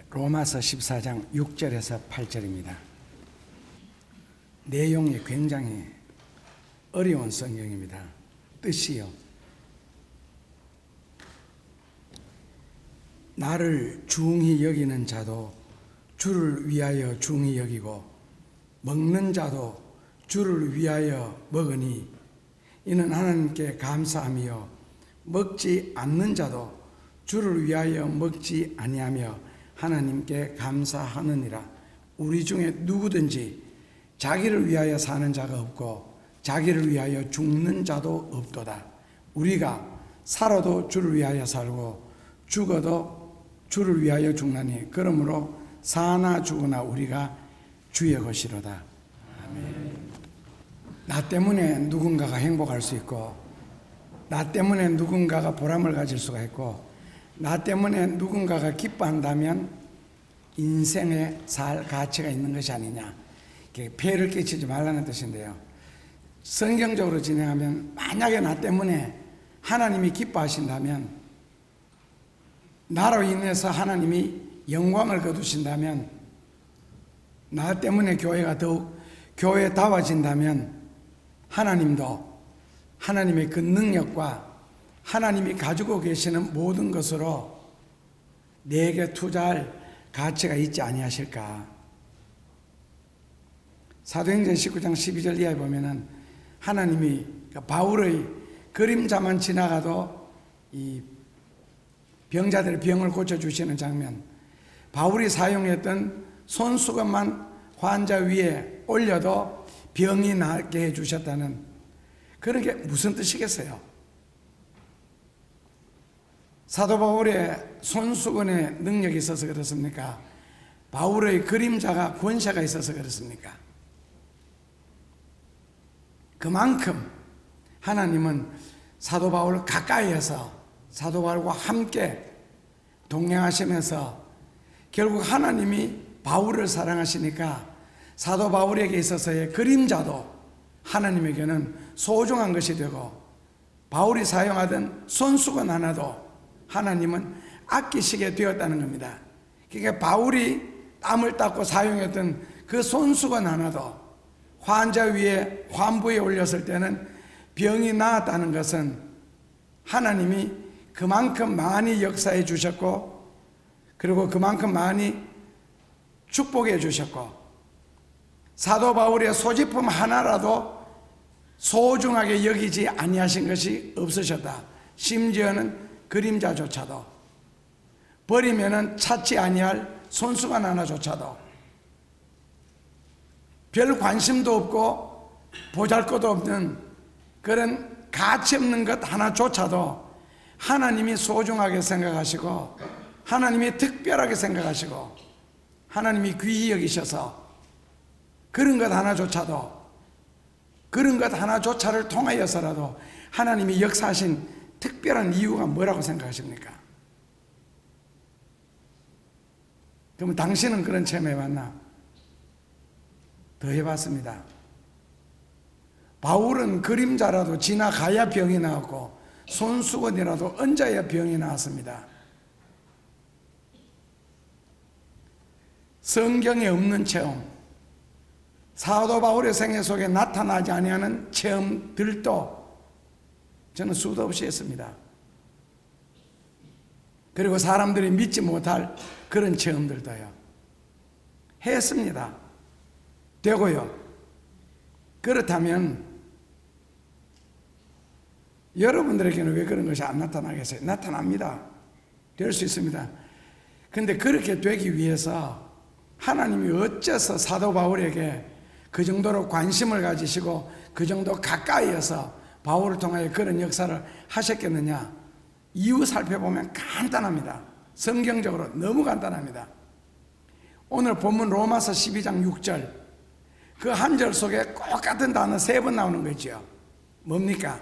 로마서 14장 6절에서 8절입니다. 내용이 굉장히 어려운 성경입니다. 뜻이요, 나를 중히 여기는 자도 주를 위하여 중히 여기고 먹는 자도 주를 위하여 먹으니 이는 하나님께 감사함이요, 먹지 않는 자도 주를 위하여 먹지 아니하며 하나님께 감사하느니라. 우리 중에 누구든지 자기를 위하여 사는 자가 없고 자기를 위하여 죽는 자도 없도다. 우리가 살아도 주를 위하여 살고 죽어도 주를 위하여 죽나니 그러므로 사나 죽으나 우리가 주의 것이로다. 아멘. 나 때문에 누군가가 행복할 수 있고, 나 때문에 누군가가 보람을 가질 수가 있고, 나 때문에 누군가가 기뻐한다면 인생에 살 가치가 있는 것이 아니냐, 폐를 끼치지 말라는 뜻인데요, 성경적으로 진행하면 만약에 나 때문에 하나님이 기뻐하신다면, 나로 인해서 하나님이 영광을 거두신다면, 나 때문에 교회가 더욱 교회다워진다면 하나님도 하나님의 그 능력과 하나님이 가지고 계시는 모든 것으로 내게 투자할 가치가 있지 아니하실까. 사도행전 19장 12절 이하에 보면은 하나님이 바울의 그림자만 지나가도 이 병자들의 병을 고쳐주시는 장면, 바울이 사용했던 손수건만 환자 위에 올려도 병이 낫게 해주셨다는, 그런 게 무슨 뜻이겠어요? 사도 바울의 손수건의 능력이 있어서 그렇습니까? 바울의 그림자가 권세가 있어서 그렇습니까? 그만큼 하나님은 사도 바울을 가까이에서 사도 바울과 함께 동행하시면서 결국 하나님이 바울을 사랑하시니까 사도 바울에게 있어서의 그림자도 하나님에게는 소중한 것이 되고, 바울이 사용하던 손수건 하나도 하나님은 아끼시게 되었다는 겁니다. 그러니까 바울이 땀을 닦고 사용했던 그 손수건 하나도 환자 위에 환부에 올렸을 때는 병이 나았다는 것은 하나님이 그만큼 많이 역사해 주셨고, 그리고 그만큼 많이 축복해 주셨고, 사도 바울의 소지품 하나라도 소중하게 여기지 아니하신 것이 없으셨다. 심지어는 그림자조차도, 버리면은 찾지 아니할 손수건 하나조차도, 별 관심도 없고 보잘것도 없는 그런 가치 없는 것 하나조차도 하나님이 소중하게 생각하시고, 하나님이 특별하게 생각하시고, 하나님이 귀히 여기셔서 그런 것 하나조차도, 그런 것 하나조차를 통하여서라도 하나님이 역사하신 특별한 이유가 뭐라고 생각하십니까? 그러면 당신은 그런 체험 해봤나? 더 해봤습니다. 바울은 그림자라도 지나가야 병이 나왔고 손수건이라도 얹어야 병이 나왔습니다. 성경에 없는 체험, 사도 바울의 생애 속에 나타나지 아니하는 체험들도 저는 수도 없이 했습니다. 그리고 사람들이 믿지 못할 그런 체험들도요, 했습니다. 되고요. 그렇다면 여러분들에게는 왜 그런 것이 안 나타나겠어요? 나타납니다. 될 수 있습니다. 그런데 그렇게 되기 위해서 하나님이 어째서 사도 바울에게 그 정도로 관심을 가지시고 그 정도 가까이에서 바울을 통하여 그런 역사를 하셨겠느냐? 이유 살펴보면 간단합니다. 성경적으로 너무 간단합니다. 오늘 본문 로마서 12장 6절, 그 한 절 속에 꼭 같은 단어 3번 나오는 거 있죠. 뭡니까?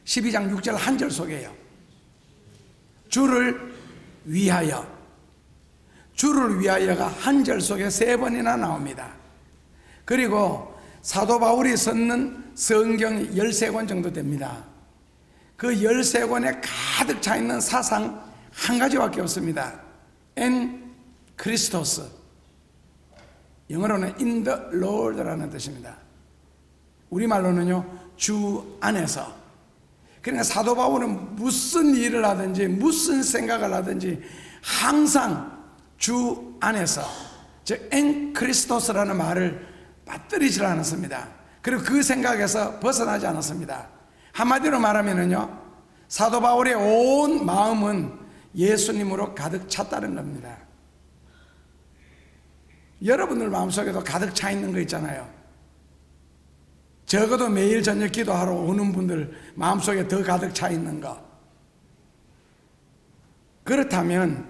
12장 6절 한 절 속에요, 주를 위하여, 주를 위하여가 한 절 속에 3번이나 나옵니다. 그리고 사도 바울이 썼는 성경이 13권 정도 됩니다. 그 13권에 가득 차 있는 사상 한 가지밖에 없습니다. en Christos, 영어로는 in the Lord라는 뜻입니다. 우리말로는요, 주 안에서. 그러니까 사도 바울은 무슨 일을 하든지 무슨 생각을 하든지 항상 주 안에서, 즉 en Christos라는 말을 빠뜨리질 않았습니다. 그리고 그 생각에서 벗어나지 않았습니다. 한마디로 말하면요, 사도 바울의 온 마음은 예수님으로 가득 찼다는 겁니다. 여러분들 마음속에도 가득 차 있는 거 있잖아요. 적어도 매일 저녁 기도하러 오는 분들 마음속에 더 가득 차 있는 거. 그렇다면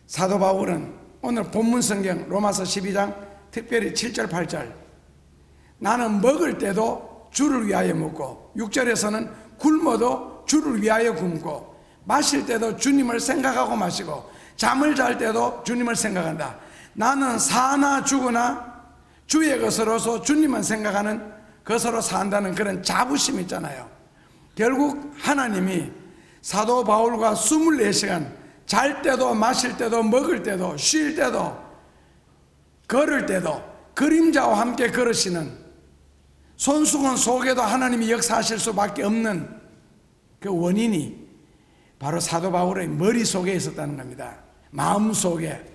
사도 바울은 오늘 본문 성경 로마서 12장 특별히 7절 8절, 나는 먹을 때도 주를 위하여 먹고 6절에서는 굶어도 주를 위하여 굶고 마실 때도 주님을 생각하고 마시고 잠을 잘 때도 주님을 생각한다. 나는 사나 죽으나 주의 것으로서 주님만 생각하는 것으로 산다는 그런 자부심 있잖아요. 결국 하나님이 사도 바울과 24시간 잘 때도 마실 때도 먹을 때도 쉴 때도 걸을 때도 그림자와 함께 걸으시는, 손수건 속에도 하나님이 역사하실 수밖에 없는 그 원인이 바로 사도 바울의 머릿속에 있었다는 겁니다. 마음속에.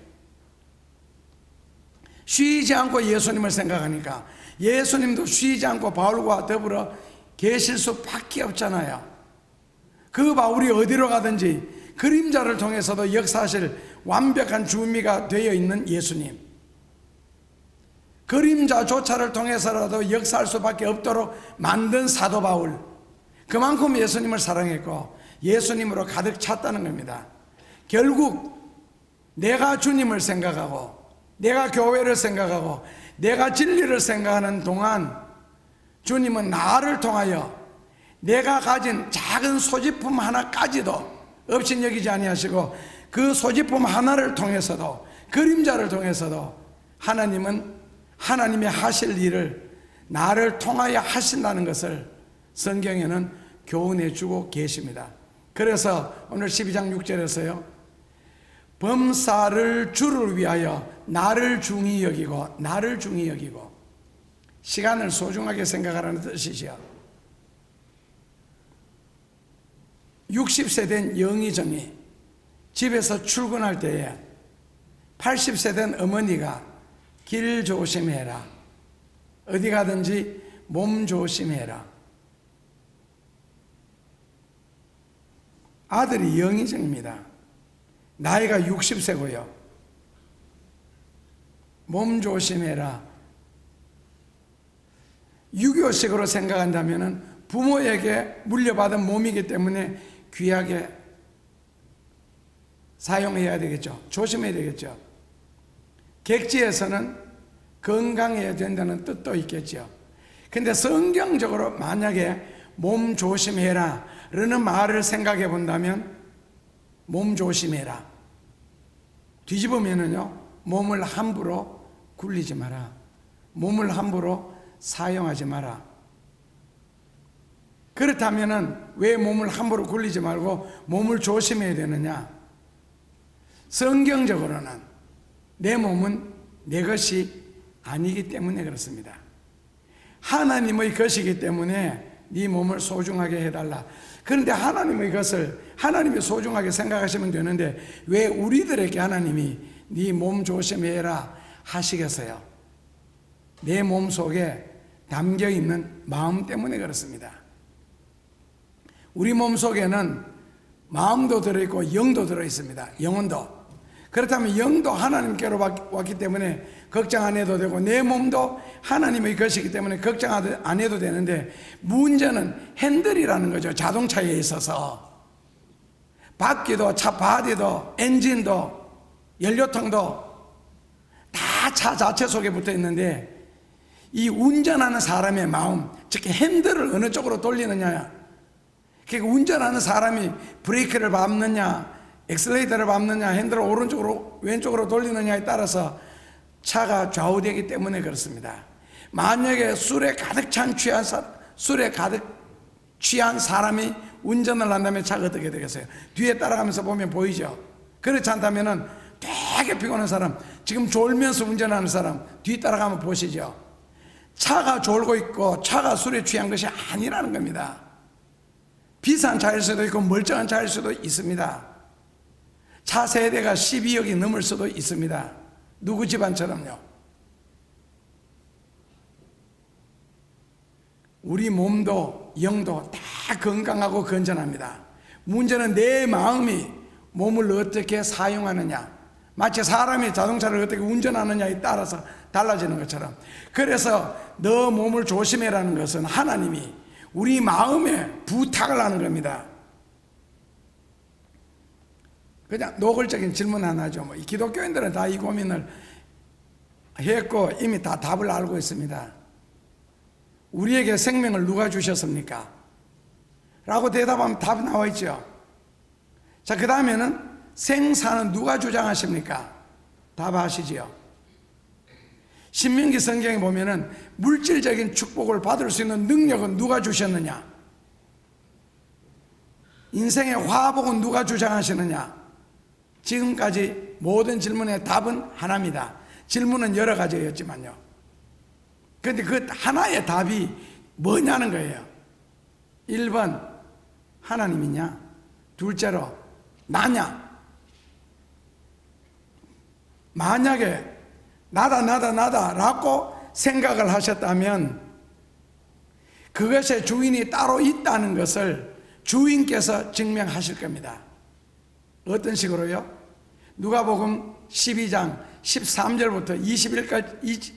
쉬지 않고 예수님을 생각하니까 예수님도 쉬지 않고 바울과 더불어 계실 수밖에 없잖아요. 그 바울이 어디로 가든지 그림자를 통해서도 역사하실 완벽한 주미가 되어 있는 예수님, 그림자조차를 통해서라도 역사할 수밖에 없도록 만든 사도 바울, 그만큼 예수님을 사랑했고 예수님으로 가득 찼다는 겁니다. 결국 내가 주님을 생각하고 내가 교회를 생각하고 내가 진리를 생각하는 동안 주님은 나를 통하여 내가 가진 작은 소지품 하나까지도 없인 여기지 아니하시고 그 소지품 하나를 통해서도, 그림자를 통해서도 하나님은 하나님의 하실 일을 나를 통하여 하신다는 것을 성경에는 교훈해 주고 계십니다. 그래서 오늘 12장 6절에서요, 범사를 주를 위하여 나를 중히 여기고, 나를 중히 여기고, 시간을 소중하게 생각하라는 뜻이죠. 60세 된 영의정이 집에서 출근할 때에 80세 된 어머니가 길 조심해라, 어디 가든지 몸 조심해라. 아들이 영의정입니다. 나이가 60세고요. 몸 조심해라. 유교식으로 생각한다면 부모에게 물려받은 몸이기 때문에 귀하게 사용해야 되겠죠. 조심해야 되겠죠. 객지에서는 건강해야 된다는 뜻도 있겠죠. 근데 성경적으로 만약에 몸 조심해라 라는 말을 생각해 본다면 몸 조심해라, 뒤집으면은요, 몸을 함부로 굴리지 마라, 몸을 함부로 사용하지 마라. 그렇다면은 왜 몸을 함부로 굴리지 말고 몸을 조심해야 되느냐? 성경적으로는 내 몸은 내 것이 아니기 때문에 그렇습니다. 하나님의 것이기 때문에 네 몸을 소중하게 해달라. 그런데 하나님의 것을 하나님이 소중하게 생각하시면 되는데 왜 우리들에게 하나님이 네 몸 조심해라 하시겠어요? 내 몸 속에 담겨있는 마음 때문에 그렇습니다. 우리 몸 속에는 마음도 들어있고 영도 들어있습니다. 영혼도. 그렇다면 영도 하나님께로 왔기 때문에 걱정 안 해도 되고 내 몸도 하나님의 것이기 때문에 걱정 안 해도 되는데, 문제는 핸들이라는 거죠. 자동차에 있어서 바퀴도 차 바디도 엔진도 연료통도 다 차 자체 속에 붙어 있는데, 이 운전하는 사람의 마음, 즉 핸들을 어느 쪽으로 돌리느냐, 그러니까 운전하는 사람이 브레이크를 밟느냐 엑셀레이터를 밟느냐 핸들을 오른쪽으로 왼쪽으로 돌리느냐에 따라서 차가 좌우되기 때문에 그렇습니다. 만약에 술에 가득 취한 사람이 운전을 한다면 차가 어떻게 되겠어요? 뒤에 따라가면서 보면 보이죠? 그렇지 않다면 되게 피곤한 사람, 지금 졸면서 운전하는 사람 뒤따라가면 보시죠. 차가 졸고 있고 차가 술에 취한 것이 아니라는 겁니다. 비싼 차일 수도 있고 멀쩡한 차일 수도 있습니다. 차 세대가 12억이 넘을 수도 있습니다. 누구 집안처럼요. 우리 몸도 영도 다 건강하고 건전합니다. 문제는 내 마음이 몸을 어떻게 사용하느냐, 마치 사람이 자동차를 어떻게 운전하느냐에 따라서 달라지는 것처럼, 그래서 너 몸을 조심해라는 것은 하나님이 우리 마음에 부탁을 하는 겁니다. 그냥 노골적인 질문 하나죠. 뭐 기독교인들은 다 이 고민을 했고 이미 다 답을 알고 있습니다. 우리에게 생명을 누가 주셨습니까? 라고 대답하면 답이 나와 있죠. 자, 그 다음에는 생사는 누가 주장하십니까? 답하시지요. 신명기 성경에 보면은 물질적인 축복을 받을 수 있는 능력은 누가 주셨느냐? 인생의 화복은 누가 주장하시느냐? 지금까지 모든 질문의 답은 하나입니다. 질문은 여러 가지였지만요. 그런데 그 하나의 답이 뭐냐는 거예요. 1번 하나님이냐, 둘째로 나냐. 만약에 나다 라고 생각을 하셨다면 그것의 주인이 따로 있다는 것을 주인께서 증명하실 겁니다. 어떤 식으로요? 누가복음 12장 13절부터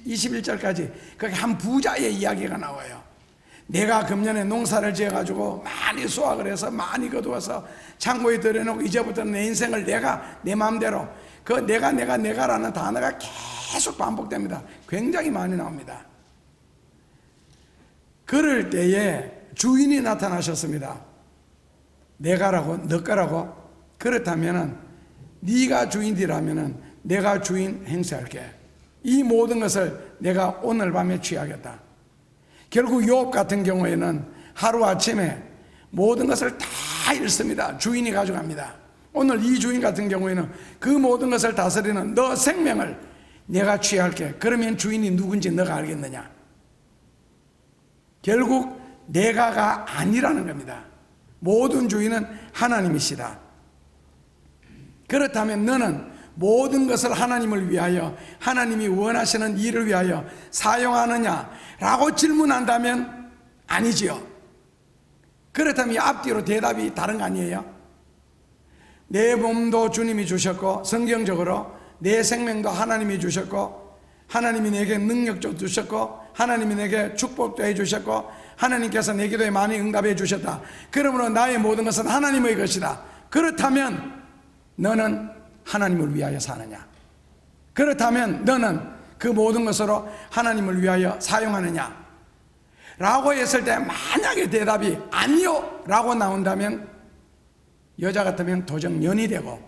21절까지 거기 한 부자의 이야기가 나와요. 내가 금년에 농사를 지어가지고 많이 수확을 해서 많이 거두어서 창고에 들여놓고 이제부터는 내 인생을 내가 내 마음대로, 그 내가라는 단어가 계속 반복됩니다. 굉장히 많이 나옵니다. 그럴 때에 주인이 나타나셨습니다. 내가라고, 너가라고. 그렇다면은 네가 주인이라면은 내가 주인 행세할게. 이 모든 것을 내가 오늘 밤에 취하겠다. 결국 욥 같은 경우에는 하루아침에 모든 것을 다 잃습니다. 주인이 가져갑니다. 오늘 이 주인 같은 경우에는 그 모든 것을 다스리는 너 생명을 내가 취할게. 그러면 주인이 누군지 너가 알겠느냐? 결국 내가가 아니라는 겁니다. 모든 주인은 하나님이시다. 그렇다면 너는 모든 것을 하나님을 위하여, 하나님이 원하시는 일을 위하여 사용하느냐라고 질문한다면 아니지요. 그렇다면 앞뒤로 대답이 다른 거 아니에요? 내 몸도 주님이 주셨고, 성경적으로 내 생명도 하나님이 주셨고, 하나님이 내게 능력도 주셨고, 하나님이 내게 축복도 해주셨고, 하나님께서 내 기도에 많이 응답해 주셨다. 그러므로 나의 모든 것은 하나님의 것이다. 그렇다면 너는 하나님을 위하여 사느냐? 그렇다면 너는 그 모든 것으로 하나님을 위하여 사용하느냐? 라고 했을 때 만약에 대답이 아니요 라고 나온다면 여자 같으면 도적 년이 되고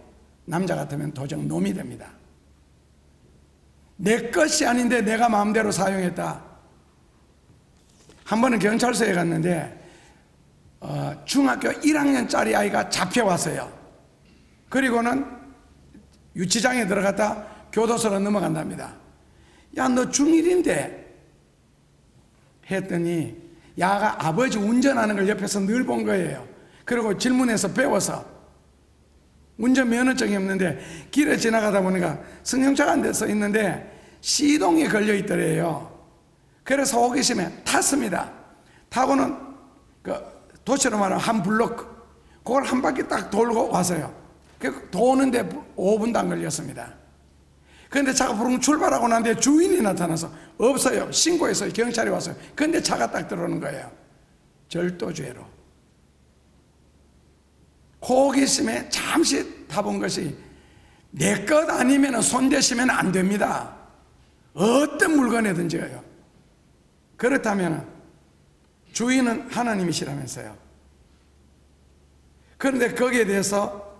남자 같으면 도적 놈이 됩니다. 내 것이 아닌데 내가 마음대로 사용했다. 한 번은 경찰서에 갔는데 중학교 1학년짜리 아이가 잡혀왔어요. 그리고는 유치장에 들어갔다 교도소로 넘어간답니다. 야, 너 중1인데 했더니 야가 아버지 운전하는 걸 옆에서 늘 본 거예요. 그리고 질문해서 배워서 운전면허증이 없는데 길에 지나가다 보니까 승용차가 안 돼서 있는데 시동이 걸려 있더래요. 그래서 호기심에 탔습니다. 타고는 그 도시로 말하면 한 블록 그걸 한 바퀴 딱 돌고 왔어요. 도는데 5분도 안 걸렸습니다. 그런데 차가 부릉 출발하고 난데 주인이 나타나서 없어요. 신고해서 경찰이 왔어요. 그런데 차가 딱 들어오는 거예요. 절도죄로. 호기심에 잠시 타본 것이 내 것 아니면 손대시면 안 됩니다. 어떤 물건이든지요. 그렇다면 주인은 하나님이시라면서요. 그런데 거기에 대해서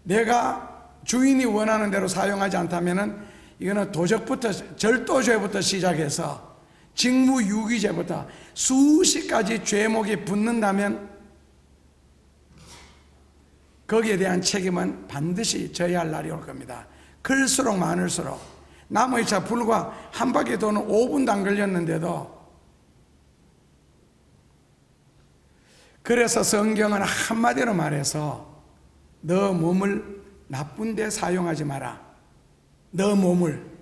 내가 주인이 원하는 대로 사용하지 않다면 이거는 도적부터 절도죄부터 시작해서 직무유기죄부터 수십 가지 죄목이 붙는다면 거기에 대한 책임은 반드시 져야 할 날이 올 겁니다. 클수록 많을수록 남의 차 불과 한 바퀴 도는 5분도 안 걸렸는데도, 그래서 성경은 한마디로 말해서 너 몸을 나쁜 데 사용하지 마라. 너 몸을.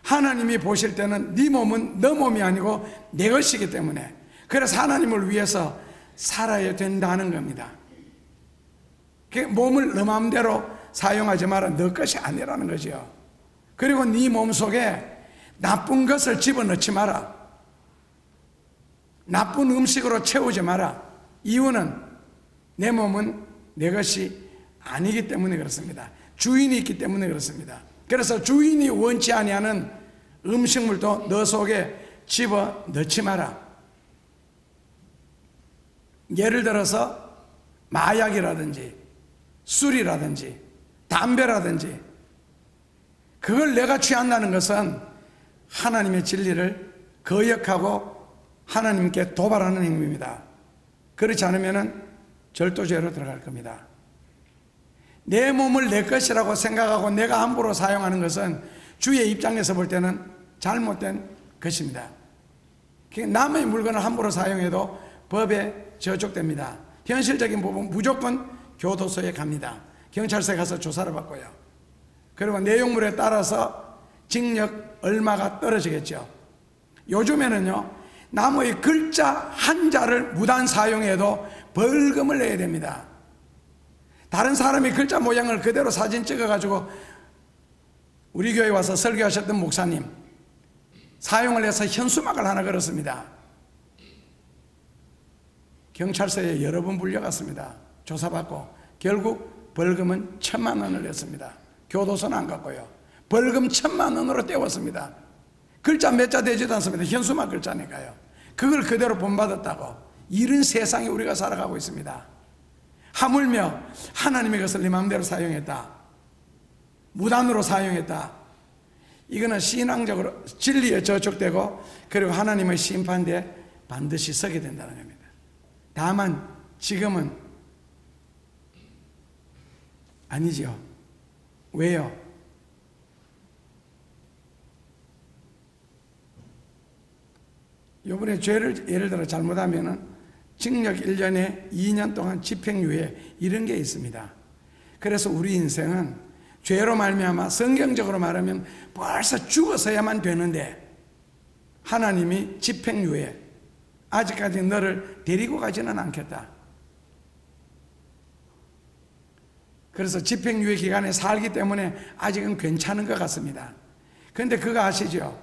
하나님이 보실 때는 네 몸은 너 몸이 아니고 내 것이기 때문에, 그래서 하나님을 위해서 살아야 된다는 겁니다. 몸을 너 마음대로 사용하지 마라. 너 것이 아니라는 거죠. 그리고 네 몸 속에 나쁜 것을 집어넣지 마라. 나쁜 음식으로 채우지 마라. 이유는 내 몸은 내 것이 아니기 때문에 그렇습니다. 주인이 있기 때문에 그렇습니다. 그래서 주인이 원치 아니하는 음식물도 너 속에 집어넣지 마라. 예를 들어서 마약이라든지 술이라든지 담배라든지, 그걸 내가 취한다는 것은 하나님의 진리를 거역하고 하나님께 도발하는 행위입니다. 그렇지 않으면 절도죄로 들어갈 겁니다. 내 몸을 내 것이라고 생각하고 내가 함부로 사용하는 것은 주의 입장에서 볼 때는 잘못된 것입니다. 남의 물건을 함부로 사용해도 법에 저촉됩니다. 현실적인 부분 무조건 교도소에 갑니다. 경찰서에 가서 조사를 받고요. 그리고 내용물에 따라서 징역 얼마가 떨어지겠죠. 요즘에는요, 남의 글자 한자를 무단 사용해도 벌금을 내야 됩니다. 다른 사람이 글자 모양을 그대로 사진 찍어가지고 우리 교회에 와서 설교하셨던 목사님 사용을 해서 현수막을 하나 걸었습니다. 경찰서에 여러 번 불려갔습니다. 조사받고 결국 벌금은 1,000만 원을 냈습니다. 교도소는 안 갔고요. 벌금 1,000만 원으로 때웠습니다. 글자 몇 자 되지도 않습니다. 현수막 글자니까요. 그걸 그대로 본받았다고. 이런 세상에 우리가 살아가고 있습니다. 하물며 하나님의 것을 네 마음대로 사용했다, 무단으로 사용했다, 이거는 신앙적으로 진리에 저촉되고 그리고 하나님의 심판대에 반드시 서게 된다는 겁니다. 다만 지금은 아니죠. 왜요? 요번에 죄를 예를 들어 잘못하면은 징역 1년에 2년 동안 집행유예 이런 게 있습니다. 그래서 우리 인생은 죄로 말미암아 성경적으로 말하면 벌써 죽어서야만 되는데 하나님이 집행유예, 아직까지 너를 데리고 가지는 않겠다. 그래서 집행유예 기간에 살기 때문에 아직은 괜찮은 것 같습니다. 그런데 그거 아시죠?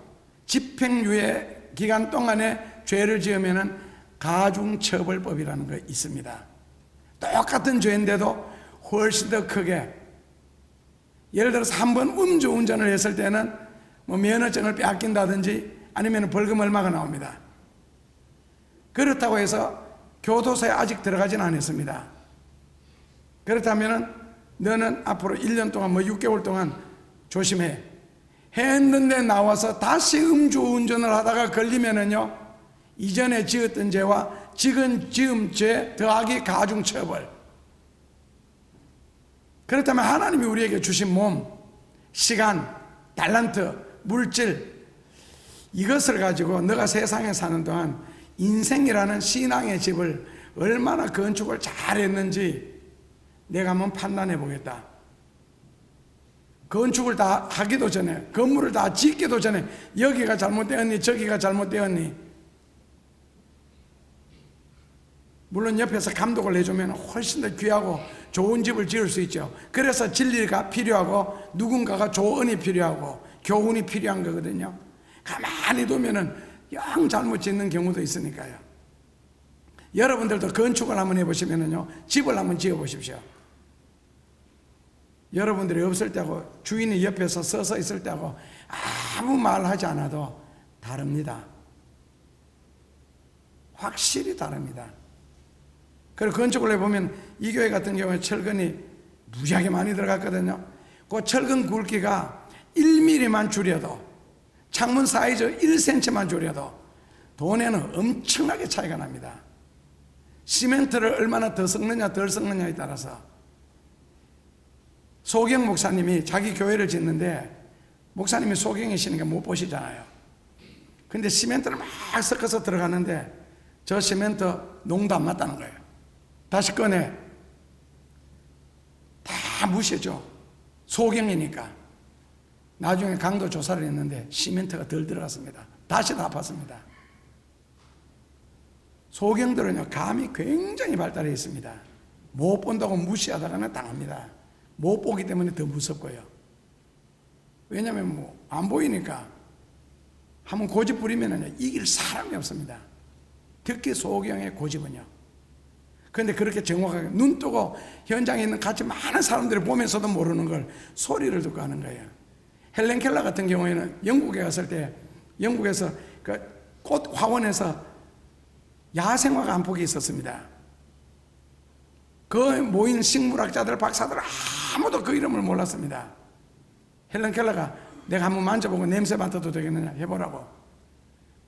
집행유예 기간 동안에 죄를 지으면은 가중처벌법이라는 거 있습니다. 똑같은 죄인데도 훨씬 더 크게, 예를 들어서 한 번 음주운전을 했을 때는 뭐 면허증을 빼앗긴다든지 아니면 벌금 얼마가 나옵니다. 그렇다고 해서 교도소에 아직 들어가진 않았습니다. 그렇다면은 너는 앞으로 1년 동안 뭐 6개월 동안 조심해 했는데 나와서 다시 음주운전을 하다가 걸리면은요, 이전에 지었던 죄와 지금 지은 죄 더하기 가중처벌. 그렇다면 하나님이 우리에게 주신 몸, 시간, 달란트, 물질, 이것을 가지고 너가 세상에 사는 동안 인생이라는 신앙의 집을 얼마나 건축을 잘했는지 내가 한번 판단해 보겠다. 건축을 다 하기도 전에, 건물을 다 짓기도 전에 여기가 잘못되었니 저기가 잘못되었니, 물론 옆에서 감독을 해주면 훨씬 더 귀하고 좋은 집을 지을 수 있죠. 그래서 진리가 필요하고 누군가가 조언이 필요하고 교훈이 필요한 거거든요. 가만히 두면은 영 잘못 짓는 경우도 있으니까요. 여러분들도 건축을 한번 해보시면은요, 집을 한번 지어 보십시오. 여러분들이 없을 때하고 주인이 옆에서 서서 있을 때하고 아무 말 하지 않아도 다릅니다. 확실히 다릅니다. 그리고 건축을 해보면 이 교회 같은 경우에 철근이 무지하게 많이 들어갔거든요. 그 철근 굵기가 1mm만 줄여도, 창문 사이즈 1cm만 줄여도 돈에는 엄청나게 차이가 납니다. 시멘트를 얼마나 더 섞느냐 덜 섞느냐에 따라서. 소경 목사님이 자기 교회를 짓는데 목사님이 소경이시니까 못 보시잖아요. 근데 시멘트를 막 섞어서 들어가는데 저 시멘트 농도 안 맞다는 거예요. 다시 꺼내. 다 무시해줘. 소경이니까. 나중에 강도 조사를 했는데 시멘트가 덜 들어갔습니다. 다시 다 아팠습니다. 소경들은요, 감이 굉장히 발달해 있습니다. 못 본다고 무시하다가는 당합니다. 못 보기 때문에 더 무섭고요. 왜냐하면 뭐 안 보이니까 한번 고집 부리면 이길 사람이 없습니다. 특히 소경의 고집은요. 그런데 그렇게 정확하게 눈 뜨고 현장에 있는 같이 많은 사람들이 보면서도 모르는 걸 소리를 듣고 하는 거예요. 헬렌 켈러 같은 경우에는 영국에 갔을 때 영국에서 그 꽃 화원에서 야생화 간폭이 있었습니다. 그 모인 식물학자들, 박사들 아무도 그 이름을 몰랐습니다. 헬렌 켈러가 내가 한번 만져보고 냄새 맡아도 되겠느냐 해보라고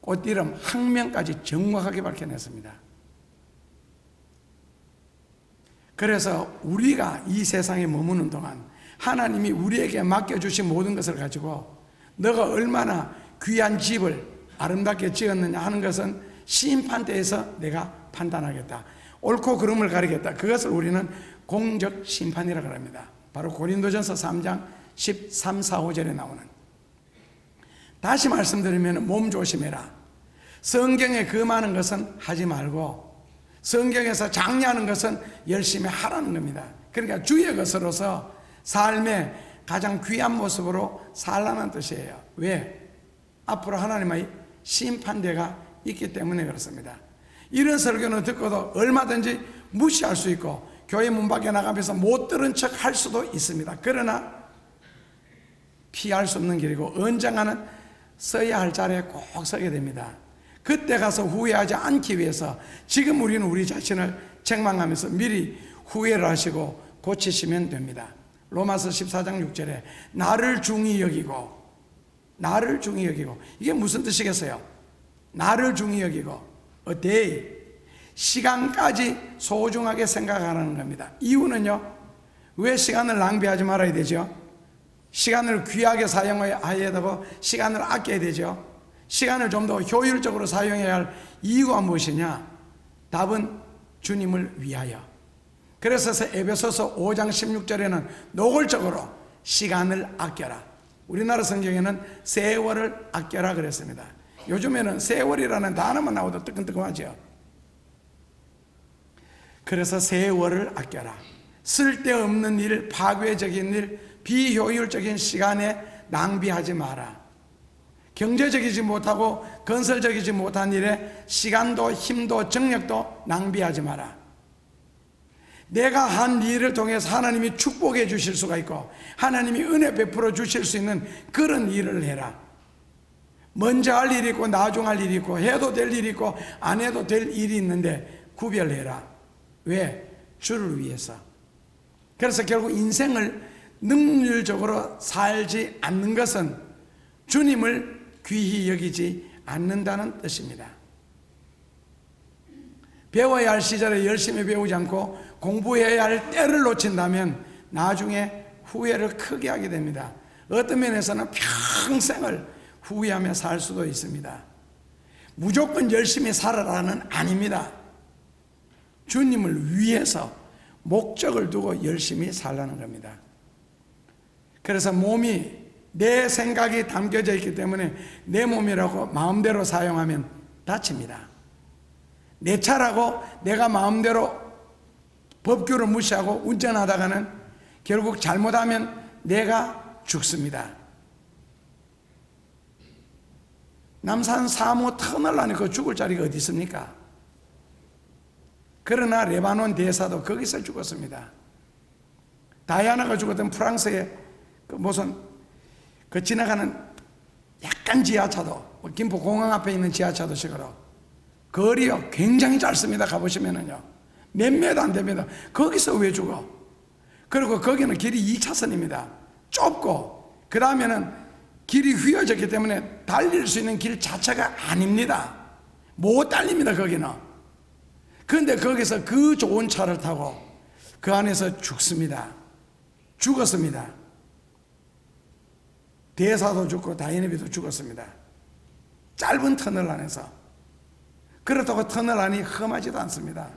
꽃 이름 학명까지 정확하게 밝혀냈습니다. 그래서 우리가 이 세상에 머무는 동안 하나님이 우리에게 맡겨주신 모든 것을 가지고 너가 얼마나 귀한 집을 아름답게 지었느냐 하는 것은 심판대에서 내가 판단하겠다. 옳고 그름을 가리겠다. 그것을 우리는 공적 심판이라고 합니다. 바로 고린도전서 3장 13, 14, 5절에 나오는. 다시 말씀드리면 몸 조심해라. 성경에 금하는 것은 하지 말고 성경에서 장려하는 것은 열심히 하라는 겁니다. 그러니까 주의 것으로서 삶의 가장 귀한 모습으로 살라는 뜻이에요. 왜? 앞으로 하나님의 심판대가 있기 때문에 그렇습니다. 이런 설교는 듣고도 얼마든지 무시할 수 있고 교회 문 밖에 나가면서 못 들은 척 할 수도 있습니다. 그러나 피할 수 없는 길이고 언젠가는 써야 할 자리에 꼭 서게 됩니다. 그때 가서 후회하지 않기 위해서 지금 우리는 우리 자신을 책망하면서 미리 후회를 하시고 고치시면 됩니다. 로마서 14장 6절에 나를 중히 여기고, 나를 중히 여기고, 이게 무슨 뜻이겠어요? 나를 중히 여기고, a day, 시간까지 소중하게 생각하라는 겁니다. 이유는요, 왜 시간을 낭비하지 말아야 되죠? 시간을 귀하게 사용해야 되고 시간을 아껴야 되죠. 시간을 좀 더 효율적으로 사용해야 할 이유가 무엇이냐? 답은 주님을 위하여. 그래서 에베소서 5장 16절에는 노골적으로 시간을 아껴라. 우리나라 성경에는 세월을 아껴라 그랬습니다. 요즘에는 세월이라는 단어만 나오도 뜨끈뜨끈하죠. 그래서 세월을 아껴라. 쓸데없는 일, 파괴적인 일, 비효율적인 시간에 낭비하지 마라. 경제적이지 못하고 건설적이지 못한 일에 시간도 힘도 정력도 낭비하지 마라. 내가 한 일을 통해서 하나님이 축복해 주실 수가 있고 하나님이 은혜 베풀어 주실 수 있는 그런 일을 해라. 먼저 할 일이 있고 나중 할 일이 있고 해도 될 일이 있고 안 해도 될 일이 있는데 구별해라. 왜? 주를 위해서. 그래서 결국 인생을 능률적으로 살지 않는 것은 주님을 귀히 여기지 않는다는 뜻입니다. 배워야 할 시절에 열심히 배우지 않고 공부해야 할 때를 놓친다면 나중에 후회를 크게 하게 됩니다. 어떤 면에서는 평생을 후회하며 살 수도 있습니다. 무조건 열심히 살아라는 아닙니다. 주님을 위해서 목적을 두고 열심히 살라는 겁니다. 그래서 몸이 내 생각이 담겨져 있기 때문에 내 몸이라고 마음대로 사용하면 다칩니다. 내 차라고 내가 마음대로 법규를 무시하고 운전하다가는 결국 잘못하면 내가 죽습니다. 남산 3호 터널 안에 그 죽을 자리가 어디 있습니까? 그러나 레바논 대사도 거기서 죽었습니다. 다이아나가 죽었던 프랑스의 그 무슨 그 지나가는 약간 지하차도, 김포 공항 앞에 있는 지하차도 식으로 거리요 굉장히 짧습니다. 가보시면은요 몇 메다 안 됩니다. 거기서 왜 죽어? 그리고 거기는 길이 2차선입니다. 좁고 그 다음에는 길이 휘어졌기 때문에 달릴 수 있는 길 자체가 아닙니다. 못 달립니다. 거기는. 그런데 거기서 그 좋은 차를 타고 그 안에서 죽습니다. 죽었습니다. 대사도 죽고 다이네비도 죽었습니다. 짧은 터널 안에서. 그렇다고 터널 안이 험하지도 않습니다.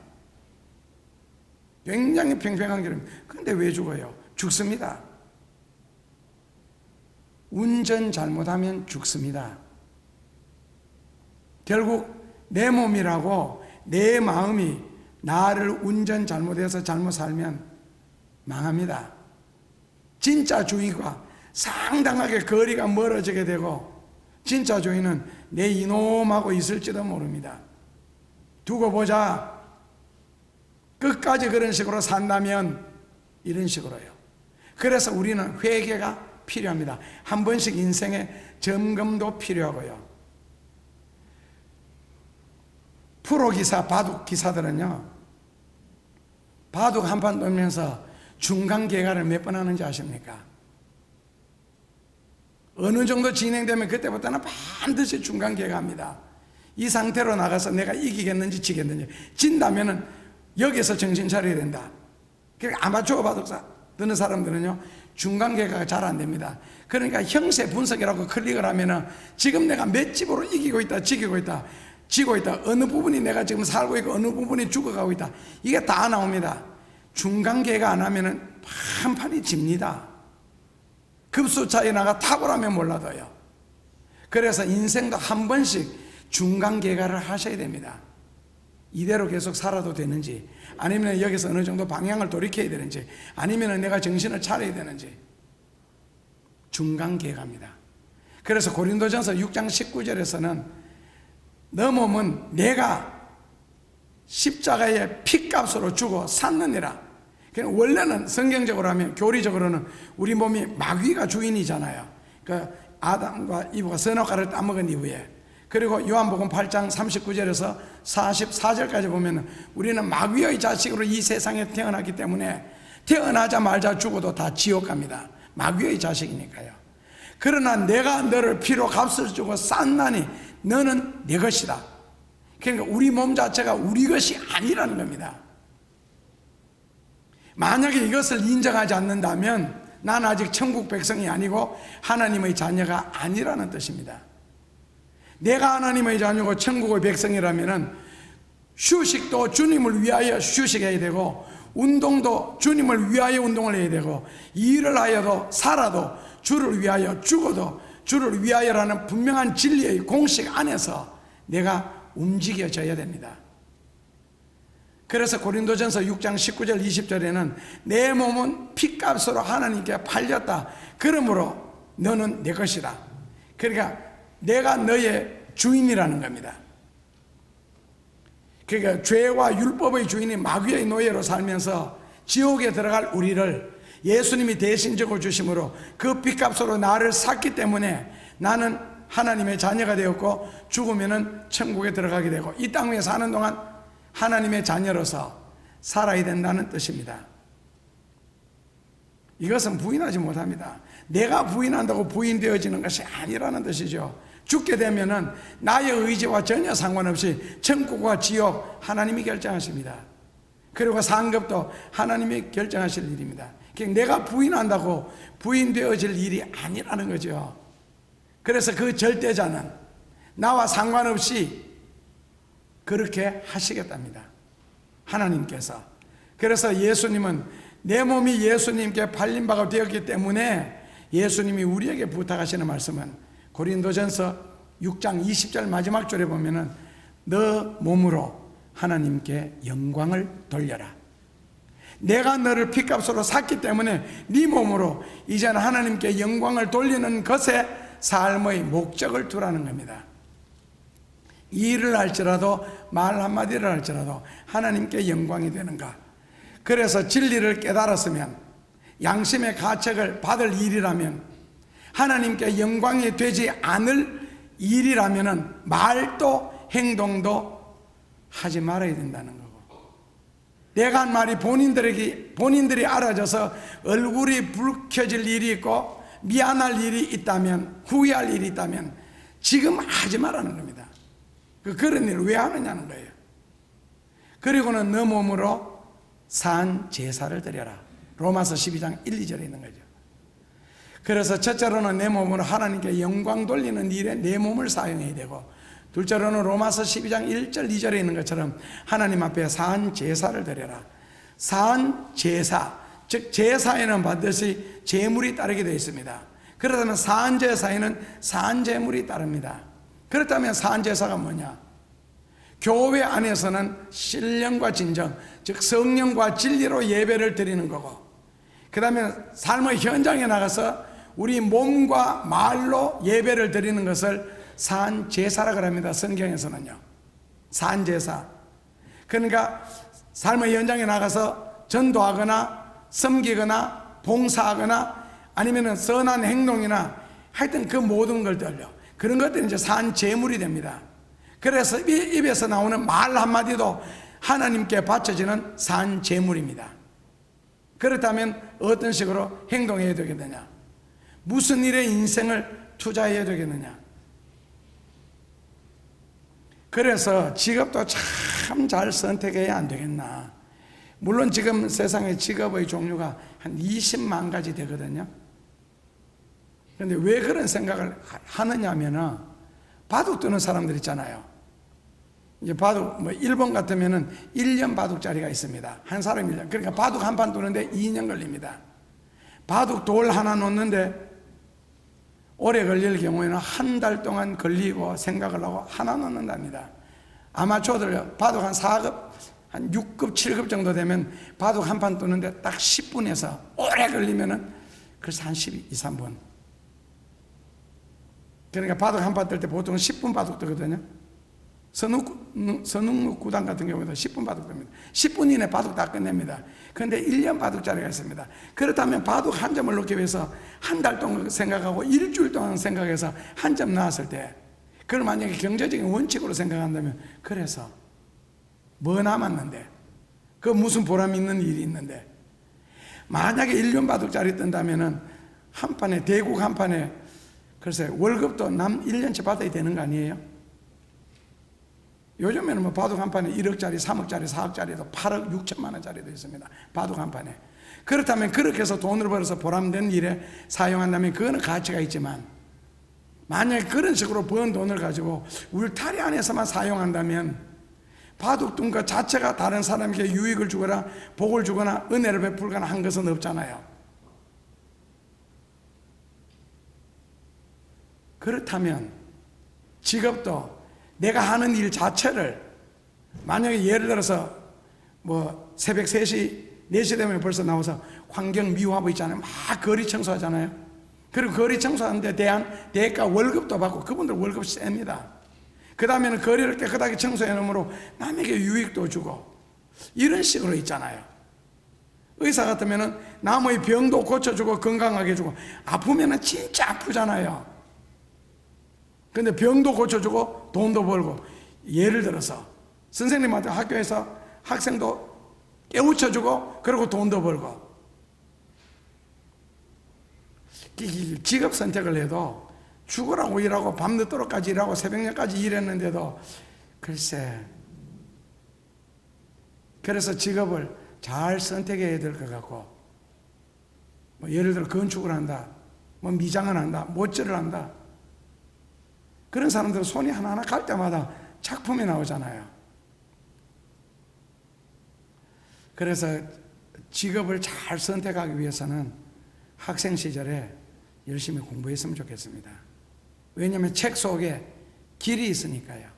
굉장히 평평한 길입니다. 그런데 왜 죽어요? 죽습니다. 운전 잘못하면 죽습니다. 결국 내 몸이라고 내 마음이 나를 운전 잘못해서 잘못 살면 망합니다. 진짜 주인과 상당하게 거리가 멀어지게 되고 진짜 주인은 내 이놈하고 있을지도 모릅니다. 두고 보자. 끝까지 그런 식으로 산다면 이런 식으로요. 그래서 우리는 회개가 필요합니다. 한 번씩 인생의 점검도 필요하고요. 프로기사, 바둑기사들은요, 바둑 한 판 돌면서 중간계가를 몇 번 하는지 아십니까? 어느 정도 진행되면 그때부터는 반드시 중간계가합니다. 이 상태로 나가서 내가 이기겠는지 지겠는지. 진다면은 여기서 정신 차려야 된다. 그러니까 아마추어 바둑사 드는 사람들은요, 중간계가가 잘 안 됩니다. 그러니까 형세 분석이라고 클릭을 하면은 지금 내가 몇 집으로 이기고 있다, 지고 있다, 어느 부분이 내가 지금 살고 있고 어느 부분이 죽어가고 있다. 이게 다 나옵니다. 중간계가 안 하면은 판판이 집니다. 급수 차이 나가 탁월하면 몰라도요. 그래서 인생도 한 번씩 중간계가를 하셔야 됩니다. 이대로 계속 살아도 되는지, 아니면 여기서 어느 정도 방향을 돌이켜야 되는지, 아니면 내가 정신을 차려야 되는지. 중간계가입니다. 그래서 고린도전서 6장 19절에서는 너 몸은 내가 십자가의 피값으로 주고 샀느니라. 원래는 성경적으로 하면, 교리적으로는 우리 몸이 마귀가 주인이잖아요. 그 아담과 이브가 선악과를 따먹은 이후에. 그리고 요한복음 8장 39절에서 44절까지 보면 우리는 마귀의 자식으로 이 세상에 태어났기 때문에 태어나자마자 죽어도 다 지옥 갑니다. 마귀의 자식이니까요. 그러나 내가 너를 피로 값을 주고 쌌나니 너는 내 것이다. 그러니까 우리 몸 자체가 우리 것이 아니라는 겁니다. 만약에 이것을 인정하지 않는다면 난 아직 천국 백성이 아니고 하나님의 자녀가 아니라는 뜻입니다. 내가 하나님의 자녀고 천국의 백성이라면 휴식도 주님을 위하여 휴식해야 되고, 운동도 주님을 위하여 운동을 해야 되고, 일을 하여도 살아도 주를 위하여, 죽어도 주를 위하여라는 분명한 진리의 공식 안에서 내가 움직여져야 됩니다. 그래서 고린도전서 6장 19절 20절에는 내 몸은 피값으로 하나님께 팔렸다. 그러므로 너는 내 것이다. 그러니까 내가 너의 주인이라는 겁니다. 그러니까 죄와 율법의 주인이 마귀의 노예로 살면서 지옥에 들어갈 우리를 예수님이 대신 적어 주심으로 그 피값으로 나를 샀기 때문에 나는 하나님의 자녀가 되었고, 죽으면은 천국에 들어가게 되고, 이 땅 위에 사는 동안 하나님의 자녀로서 살아야 된다는 뜻입니다. 이것은 부인하지 못합니다. 내가 부인한다고 부인되어지는 것이 아니라는 뜻이죠. 죽게 되면은 나의 의지와 전혀 상관없이 천국과 지옥 하나님이 결정하십니다. 그리고 상급도 하나님이 결정하실 일입니다. 내가 부인한다고 부인되어질 일이 아니라는 거죠. 그래서 그 절대자는 나와 상관없이 그렇게 하시겠답니다. 하나님께서. 그래서 예수님은 내 몸이 예수님께 팔린 바가 되었기 때문에 예수님이 우리에게 부탁하시는 말씀은 고린도전서 6장 20절 마지막 절에 보면은 너 몸으로 하나님께 영광을 돌려라. 내가 너를 피값으로 샀기 때문에 네 몸으로 이제는 하나님께 영광을 돌리는 것에 삶의 목적을 두라는 겁니다. 일을 할지라도 말 한마디를 할지라도 하나님께 영광이 되는가. 그래서 진리를 깨달았으면, 양심의 가책을 받을 일이라면, 하나님께 영광이 되지 않을 일이라면 말도 행동도 하지 말아야 된다는 거고, 내가 한 말이 본인들이 알아져서 얼굴이 붉혀질 일이 있고 미안할 일이 있다면, 후회할 일이 있다면 지금 하지 말라는 겁니다. 그런 일을 왜 하느냐는 거예요. 그리고는 너 몸으로 산 제사를 드려라. 로마서 12장 1, 2절에 있는 거죠. 그래서 첫째로는 내 몸으로 하나님께 영광 돌리는 일에 내 몸을 사용해야 되고, 둘째로는 로마서 12장 1절 2절에 있는 것처럼 하나님 앞에 사한 제사를 드려라. 사한 제사, 즉 제사에는 반드시 제물이 따르게 되어 있습니다. 그렇다면 사한 제사에는 사한 제물이 따릅니다. 그렇다면 사한 제사가 뭐냐? 교회 안에서는 신령과 진정, 즉 성령과 진리로 예배를 드리는 거고, 그 다음에 삶의 현장에 나가서 우리 몸과 말로 예배를 드리는 것을 사한 제사라고 합니다. 성경에서는요, 사한 제사. 그러니까 삶의 현장에 나가서 전도하거나 섬기거나 봉사하거나 아니면 선한 행동이나 하여튼 그 모든 것들요, 그런 것들이 이제 사한 제물이 됩니다. 그래서 입에서 나오는 말 한마디도 하나님께 바쳐지는 사한 제물입니다. 그렇다면 어떤 식으로 행동해야 되겠느냐? 무슨 일에 인생을 투자해야 되겠느냐? 그래서 직업도 참 잘 선택해야 안 되겠나? 물론 지금 세상에 직업의 종류가 한 20만 가지 되거든요. 그런데 왜 그런 생각을 하느냐 하면은, 바둑 두는 사람들 있잖아요. 이제 바둑, 뭐 일본 같으면은 1년 바둑짜리가 있습니다. 한 사람이 1년. 그러니까 바둑 한 판 두는데 2년 걸립니다. 바둑 돌 하나 놓는데 오래 걸릴 경우에는 한 달 동안 걸리고 생각을 하고 하나 놓는답니다. 아마추어들 바둑 한 4급, 한 6급, 7급 정도 되면 바둑 한 판 두는데 딱 10분에서 오래 걸리면은 그래서 한 12, 3분. 그러니까 바둑 한 판 뜰 때 보통 10분 바둑 뜨거든요. 선웅 구단 같은 경우도 10분 바둑 뜹니다. 10분 이내 바둑 다 끝냅니다. 그런데 1년 바둑짜리가 있습니다. 그렇다면 바둑 한 점을 넣기 위해서 한 달 동안 생각하고 일주일 동안 생각해서 한 점 나왔을 때, 그걸 만약에 경제적인 원칙으로 생각한다면, 그래서 뭐 남았는데, 그 무슨 보람 있는 일이 있는데, 만약에 1년 바둑짜리 뜬다면은 한 판에, 대국 한 판에 글쎄 월급도 1년치 받아야 되는 거 아니에요? 요즘에는 뭐 바둑 한 판에 1억짜리, 3억짜리, 4억짜리도 8억 6천만 원짜리도 있습니다. 바둑 한 판에. 그렇다면 그렇게 해서 돈을 벌어서 보람된 일에 사용한다면 그거는 가치가 있지만, 만약에 그런 식으로 번 돈을 가지고 울타리 안에서만 사용한다면 바둑 둔 것 자체가 다른 사람에게 유익을 주거나 복을 주거나 은혜를 베풀거나 한 것은 없잖아요. 그렇다면 직업도 내가 하는 일 자체를, 만약에 예를 들어서 뭐 새벽 3시, 4시 되면 벌써 나와서 환경 미화부 있잖아요. 막 거리 청소하잖아요. 그리고 거리 청소하는데 대한 대가 월급도 받고, 그분들 월급 셉니다. 그 다음에는 거리를 깨끗하게 청소해 놓으므로 남에게 유익도 주고, 이런 식으로 있잖아요. 의사 같으면은 남의 병도 고쳐주고 건강하게 해주고, 아프면은 진짜 아프잖아요. 근데 병도 고쳐주고 돈도 벌고, 예를 들어서 선생님한테 학교에서 학생도 깨우쳐주고 그리고 돈도 벌고, 직업 선택을 해도 죽으라고 일하고 밤늦도록까지 일하고 새벽녘까지 일했는데도 글쎄, 그래서 직업을 잘 선택해야 될 것 같고, 뭐 예를 들어 건축을 한다, 뭐 미장을 한다, 못질을 한다, 그런 사람들은 손이 하나하나 갈 때마다 작품이 나오잖아요. 그래서 직업을 잘 선택하기 위해서는 학생 시절에 열심히 공부했으면 좋겠습니다. 왜냐하면 책 속에 길이 있으니까요.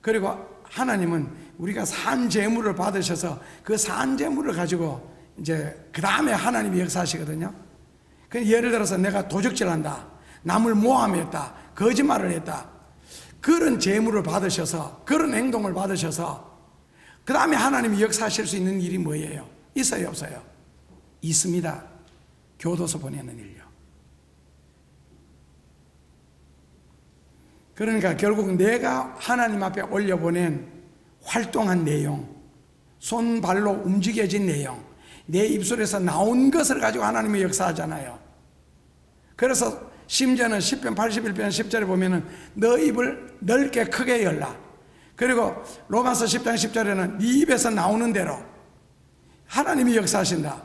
그리고 하나님은 우리가 산 재물을 받으셔서 그 산 재물을 가지고 이제 그 다음에 하나님이 역사하시거든요. 예를 들어서 내가 도적질한다, 남을 모함했다, 거짓말을 했다, 그런 재물을 받으셔서, 그런 행동을 받으셔서 그 다음에 하나님이 역사하실 수 있는 일이 뭐예요? 있어요, 없어요? 있습니다. 교도소 보내는 일요. 그러니까 결국 내가 하나님 앞에 올려보낸 활동한 내용, 손발로 움직여진 내용, 내 입술에서 나온 것을 가지고 하나님이 역사하잖아요. 그래서 심지어는 10편 81편 10절에 보면은 너 입을 넓게 크게 열라. 그리고 로마서 10장 10절에는 네 입에서 나오는 대로 하나님이 역사하신다.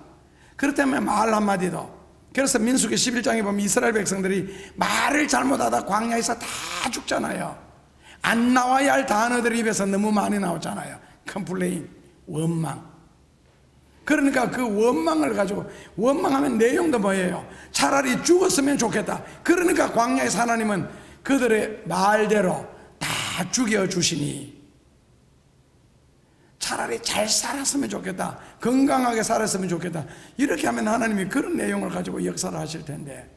그렇다면 말 한마디도, 그래서 민수기 11장에 보면 이스라엘 백성들이 말을 잘못하다 광야에서 다 죽잖아요. 안 나와야 할 단어들 입에서 너무 많이 나오잖아요. 컴플레인, 원망. 그러니까 그 원망을 가지고, 원망하면 내용도 뭐예요? 차라리 죽었으면 좋겠다. 그러니까 광야에서 하나님은 그들의 말대로 다 죽여주시니 차라리 잘 살았으면 좋겠다, 건강하게 살았으면 좋겠다, 이렇게 하면 하나님이 그런 내용을 가지고 역사를 하실 텐데,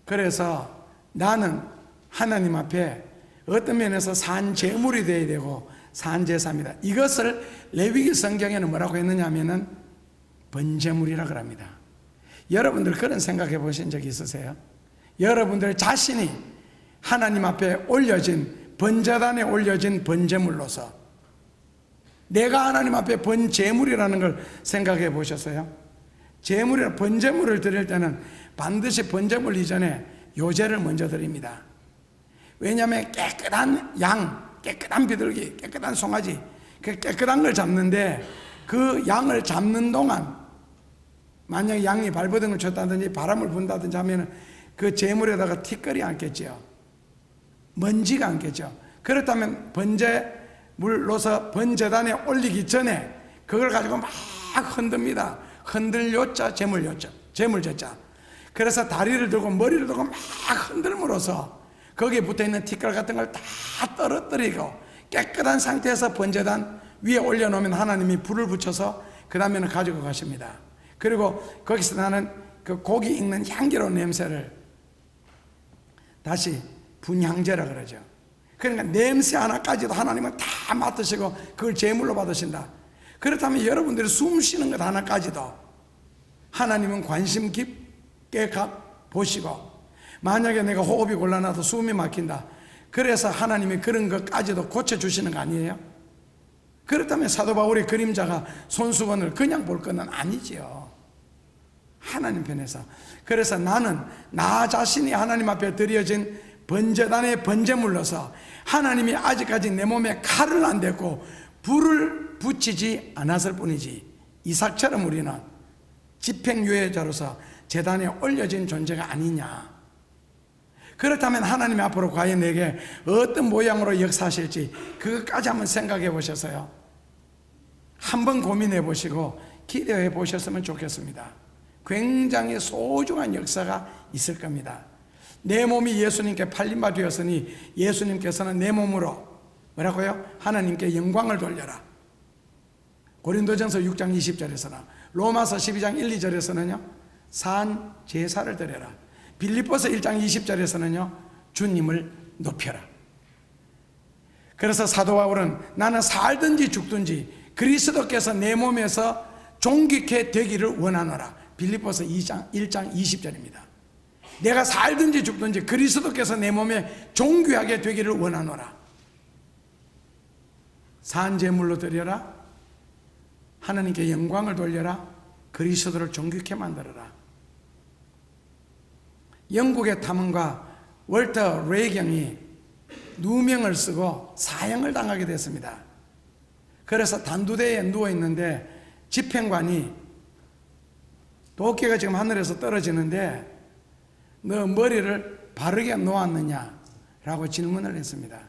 그래서 나는 하나님 앞에 어떤 면에서 산제물이 되어야 되고 산제사입니다. 이것을 레위기 성경에는 뭐라고 했느냐 하면은 번제물이라고 합니다. 여러분들 그런 생각해 보신 적 있으세요? 여러분들 자신이 하나님 앞에 올려진, 번제단에 올려진 번제물로서 내가 하나님 앞에 번제물이라는 걸 생각해 보셨어요? 제물이나 번제물을 드릴 때는 반드시 번제물 이전에 요제를 먼저 드립니다. 왜냐하면 깨끗한 양, 깨끗한 비둘기, 깨끗한 송아지, 그 깨끗한 걸 잡는데, 그 양을 잡는 동안 만약에 양이 발버둥을 쳤다든지 바람을 분다든지 하면 그 제물에다가 티끌이 앉겠죠. 먼지가 앉겠죠. 그렇다면 번제물로서 번제단에 올리기 전에 그걸 가지고 막 흔듭니다. 흔들요자, 제물요자, 제물제자. 그래서 다리를 들고 머리를 들고 막 흔들므로써 거기에 붙어있는 티끌 같은 걸 다 떨어뜨리고 깨끗한 상태에서 번제단 위에 올려놓으면 하나님이 불을 붙여서 그 다음에는 가지고 가십니다. 그리고 거기서 나는 그 고기 익는 향기로운 냄새를 다시 분향제라 그러죠. 그러니까 냄새 하나까지도 하나님은 다 맡으시고 그걸 제물로 받으신다. 그렇다면 여러분들이 숨 쉬는 것 하나까지도 하나님은 관심 깊게 보시고, 만약에 내가 호흡이 곤란하다, 숨이 막힌다, 그래서 하나님이 그런 것까지도 고쳐주시는 거 아니에요? 그렇다면 사도 바울의 그림자가 손수건을 그냥 볼 것은 아니지요. 하나님 편에서. 그래서 나는 나 자신이 하나님 앞에 드려진 번제단의 번제물로서 하나님이 아직까지 내 몸에 칼을 안 댔고 불을 붙이지 않았을 뿐이지, 이삭처럼 우리는 집행유예자로서 제단에 올려진 존재가 아니냐. 그렇다면 하나님 앞으로 과연 내게 어떤 모양으로 역사하실지 그것까지 한번 생각해 보셨어요? 한번 고민해 보시고 기대해 보셨으면 좋겠습니다. 굉장히 소중한 역사가 있을 겁니다. 내 몸이 예수님께 팔린 바 되었으니 예수님께서는 내 몸으로 뭐라고요? 하나님께 영광을 돌려라. 고린도전서 6장 20절에서는, 로마서 12장 1, 2절에서는요 산 제사를 드려라. 빌립보서 1장 20절에서는요 주님을 높여라. 그래서 사도 바울은 나는 살든지 죽든지 그리스도께서 내 몸에서 존귀케 되기를 원하노라. 빌립보서 1장 20절입니다. 내가 살든지 죽든지 그리스도께서 내 몸에 존귀하게 되기를 원하노라. 산제물로 드려라. 하나님께 영광을 돌려라. 그리스도를 존귀케 만들어라. 영국의 탐험가 월터 레이경이 누명을 쓰고 사형을 당하게 됐습니다. 그래서 단두대에 누워 있는데 집행관이 도끼가 지금 하늘에서 떨어지는데 너 머리를 바르게 놓았느냐 라고 질문을 했습니다.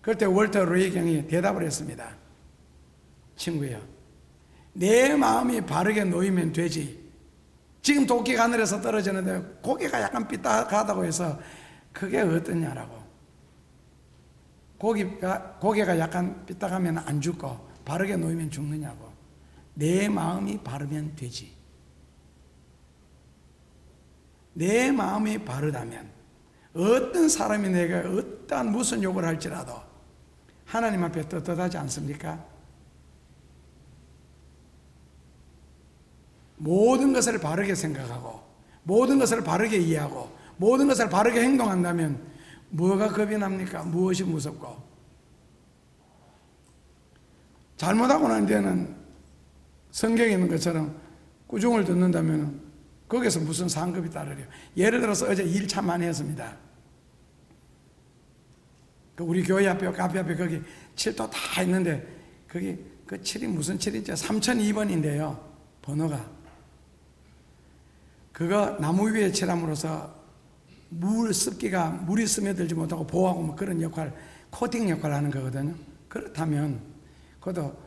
그럴 때 월터 레이경이 대답을 했습니다. 친구야, 내 마음이 바르게 놓이면 되지. 지금 도끼가 하늘에서 떨어지는데 고개가 약간 삐딱하다고 해서 그게 어떠냐라고. 고개가 약간 삐딱하면 안 죽고 바르게 놓이면 죽느냐고. 내 마음이 바르면 되지. 내 마음이 바르다면 어떤 사람이 내가 어떠한 무슨 욕을 할지라도 하나님 앞에 떳떳하지 않습니까? 모든 것을 바르게 생각하고 모든 것을 바르게 이해하고 모든 것을 바르게 행동한다면 뭐가 겁이 납니까? 무엇이 무섭고? 잘못하고 난 뒤에는 성경에 있는 것처럼 꾸중을 듣는다면 거기서 무슨 상급이 따르려. 예를 들어서 어제 일 참 많이 했습니다. 우리 교회 앞에, 카페 앞에 거기 칠도 다 있는데, 거기 그 칠이 무슨 칠인지 3002번인데요. 번호가. 그거 나무 위에 칠함으로써 물이 스며들지 못하고 보호하고 뭐 그런 역할, 코팅 역할을 하는 거거든요. 그렇다면, 그것도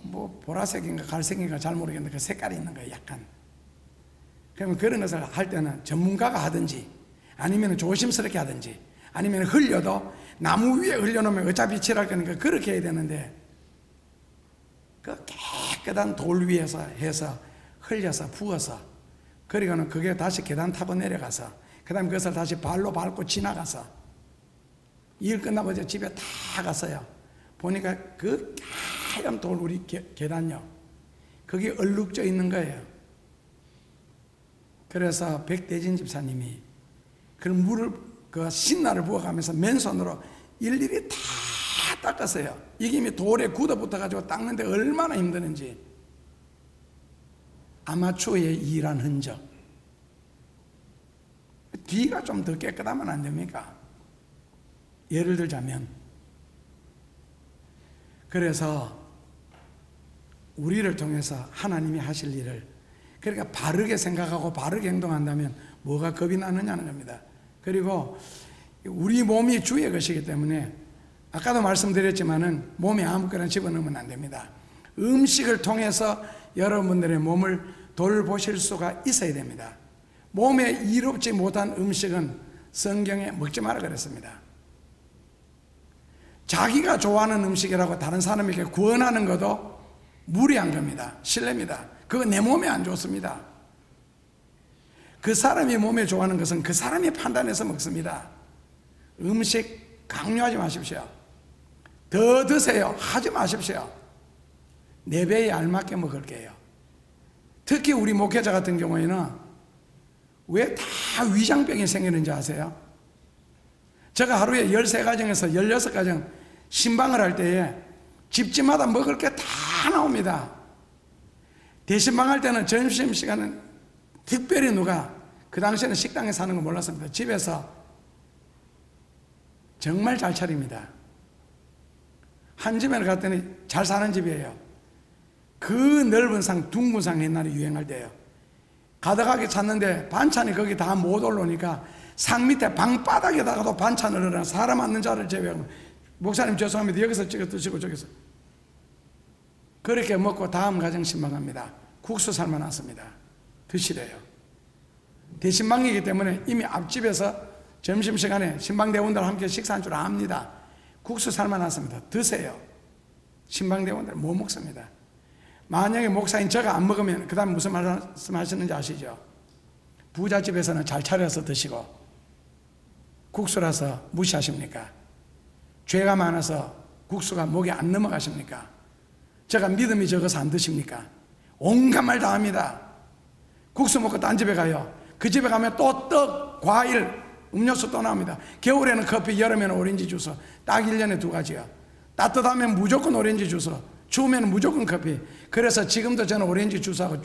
뭐 보라색인가 갈색인가 잘 모르겠는데 그 색깔이 있는 거예요, 약간. 그러면 그런 것을 할 때는 전문가가 하든지 아니면 조심스럽게 하든지 아니면 흘려도 나무 위에 흘려놓으면 어차피 칠할 거니까 그렇게 해야 되는데 그 깨끗한 돌 위에서 해서 흘려서 부어서 그리고는 그게 다시 계단 타고 내려가서 그 다음에 그것을 다시 발로 밟고 지나가서 일 끝나고 이제 집에 다 갔어요. 보니까 그 하얀 돌 우리 계단요, 거기 얼룩져 있는 거예요. 그래서 백대진 집사님이 그 물을, 그 신나를 부어가면서 맨손으로 일일이 다 닦았어요. 이게 이미 돌에 굳어 붙어가지고 닦는데 얼마나 힘드는지. 아마추어의 일한 흔적. 뒤가 좀 더 깨끗하면 안 됩니까? 예를 들자면, 그래서 우리를 통해서 하나님이 하실 일을, 그러니까 바르게 생각하고 바르게 행동한다면 뭐가 겁이 나느냐는 겁니다. 그리고 우리 몸이 주의 것이기 때문에 아까도 말씀드렸지만은 몸에 아무거나 집어넣으면 안 됩니다. 음식을 통해서 여러분들의 몸을 돌보실 수가 있어야 됩니다. 몸에 이롭지 못한 음식은 성경에 먹지 마라 그랬습니다. 자기가 좋아하는 음식이라고 다른 사람에게 권하는 것도 무리한 겁니다. 실례입니다. 그거 내 몸에 안 좋습니다. 그 사람이 몸에 좋아하는 것은 그 사람이 판단해서 먹습니다. 음식 강요하지 마십시오. 더 드세요 하지 마십시오. 내 배에 알맞게 먹을게요. 특히 우리 목회자 같은 경우에는 왜 다 위장병이 생기는지 아세요? 제가 하루에 13가정에서 16가정 신방을 할 때에 집집마다 먹을 게 다 나옵니다. 대신방 할 때는 점심시간은 특별히 누가, 그 당시에는 식당에 사는 거 몰랐습니다. 집에서 정말 잘 차립니다. 한 집에 갔더니 잘 사는 집이에요. 그 넓은 상, 둥근 상 옛날에 유행할 때예요. 가득하게 찾는데 반찬이 거기 다 못 올라오니까 상 밑에 방바닥에다가도 반찬을 넣으라. 사람 앉는 자를 제외하고, 목사님 죄송합니다, 여기서 찍어 드시고 저기서. 그렇게 먹고 다음 가정 신방합니다. 국수 삶아놨습니다. 드시래요. 대신방이기 때문에 이미 앞집에서 점심시간에 신방대원들 함께 식사한 줄 압니다. 국수 삶아놨습니다. 드세요. 신방대원들 못 먹습니다. 만약에 목사님 저가 안 먹으면 그 다음에 무슨 말씀 하시는지 아시죠? 부잣집에서는 잘 차려서 드시고 국수라서 무시하십니까? 죄가 많아서 국수가 목에 안 넘어가십니까? 제가 믿음이 적어서 안 드십니까? 온갖 말 다 합니다. 국수 먹고 딴 집에 가요. 그 집에 가면 또 떡, 과일, 음료수 또 나옵니다. 겨울에는 커피, 여름에는 오렌지 주스. 딱 1년에 2가지요. 따뜻하면 무조건 오렌지 주스, 추우면 무조건 커피. 그래서 지금도 저는 오렌지 주스하고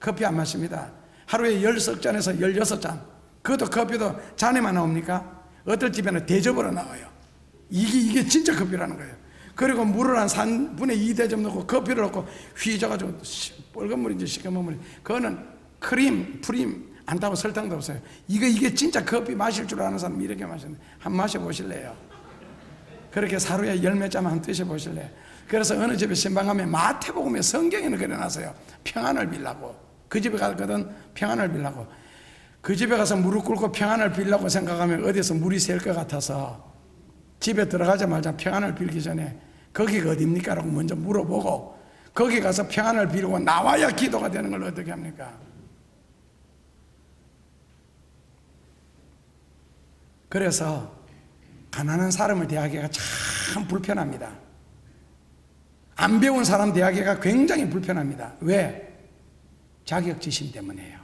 커피 안 마십니다. 하루에 10잔에서 16잔. 그것도 커피도 잔에만 나옵니까? 어떨 집에는 대접으로 나와요. 이게 진짜 커피라는 거예요. 그리고 물을 한 3분의 2 대접 넣고 커피를 넣고 휘져가지고 빨간 물인지 시커먼 물인지, 그거는 크림, 프림 안 타고 설탕도 없어요. 이게 진짜 커피 마실 줄 아는 사람이 이렇게 마시는데 한번 마셔보실래요? 그렇게 하루에 10몇 잔 한번 드셔보실래요? 그래서 어느 집에 신방하면 마태복음에 성경에는 그려놨어요. 평안을 빌라고. 그 집에 가거든 평안을 빌라고. 그 집에 가서 무릎 꿇고 평안을 빌라고 생각하면 어디서 물이 셀 것 같아서 집에 들어가자마자 평안을 빌기 전에 거기가 어딥니까? 라고 먼저 물어보고 거기 가서 평안을 빌고 나와야 기도가 되는 걸 어떻게 합니까? 그래서 가난한 사람을 대하기가 참 불편합니다. 안 배운 사람 대하기가 굉장히 불편합니다. 왜? 자격지심 때문이에요.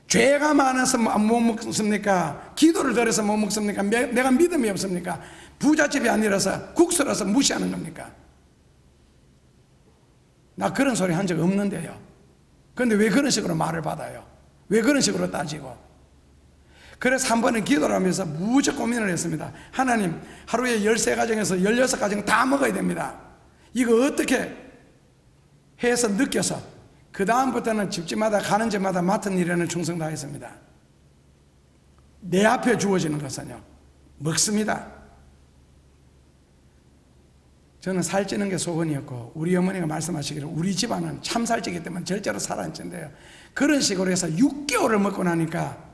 죄가 많아서 못 먹습니까? 기도를 덜해서 못 먹습니까? 내가 믿음이 없습니까? 부잣집이 아니라서 국수라서 무시하는 겁니까? 나 그런 소리 한 적 없는데요. 그런데 왜 그런 식으로 말을 받아요? 왜 그런 식으로 따지고? 그래서 한 번은 기도를 하면서 무척 고민을 했습니다. 하나님, 하루에 13가정에서 16가정 다 먹어야 됩니다. 이거 어떻게 해서 느껴서 그 다음부터는 집집마다 가는 집마다 맡은 일에는 충성 다했습니다. 내 앞에 주어지는 것은요, 먹습니다. 저는 살찌는 게 소원이었고, 우리 어머니가 말씀하시기를 우리 집안은 참 살찌기 때문에 절대로 살 안 찐대요. 그런 식으로 해서 6개월을 먹고 나니까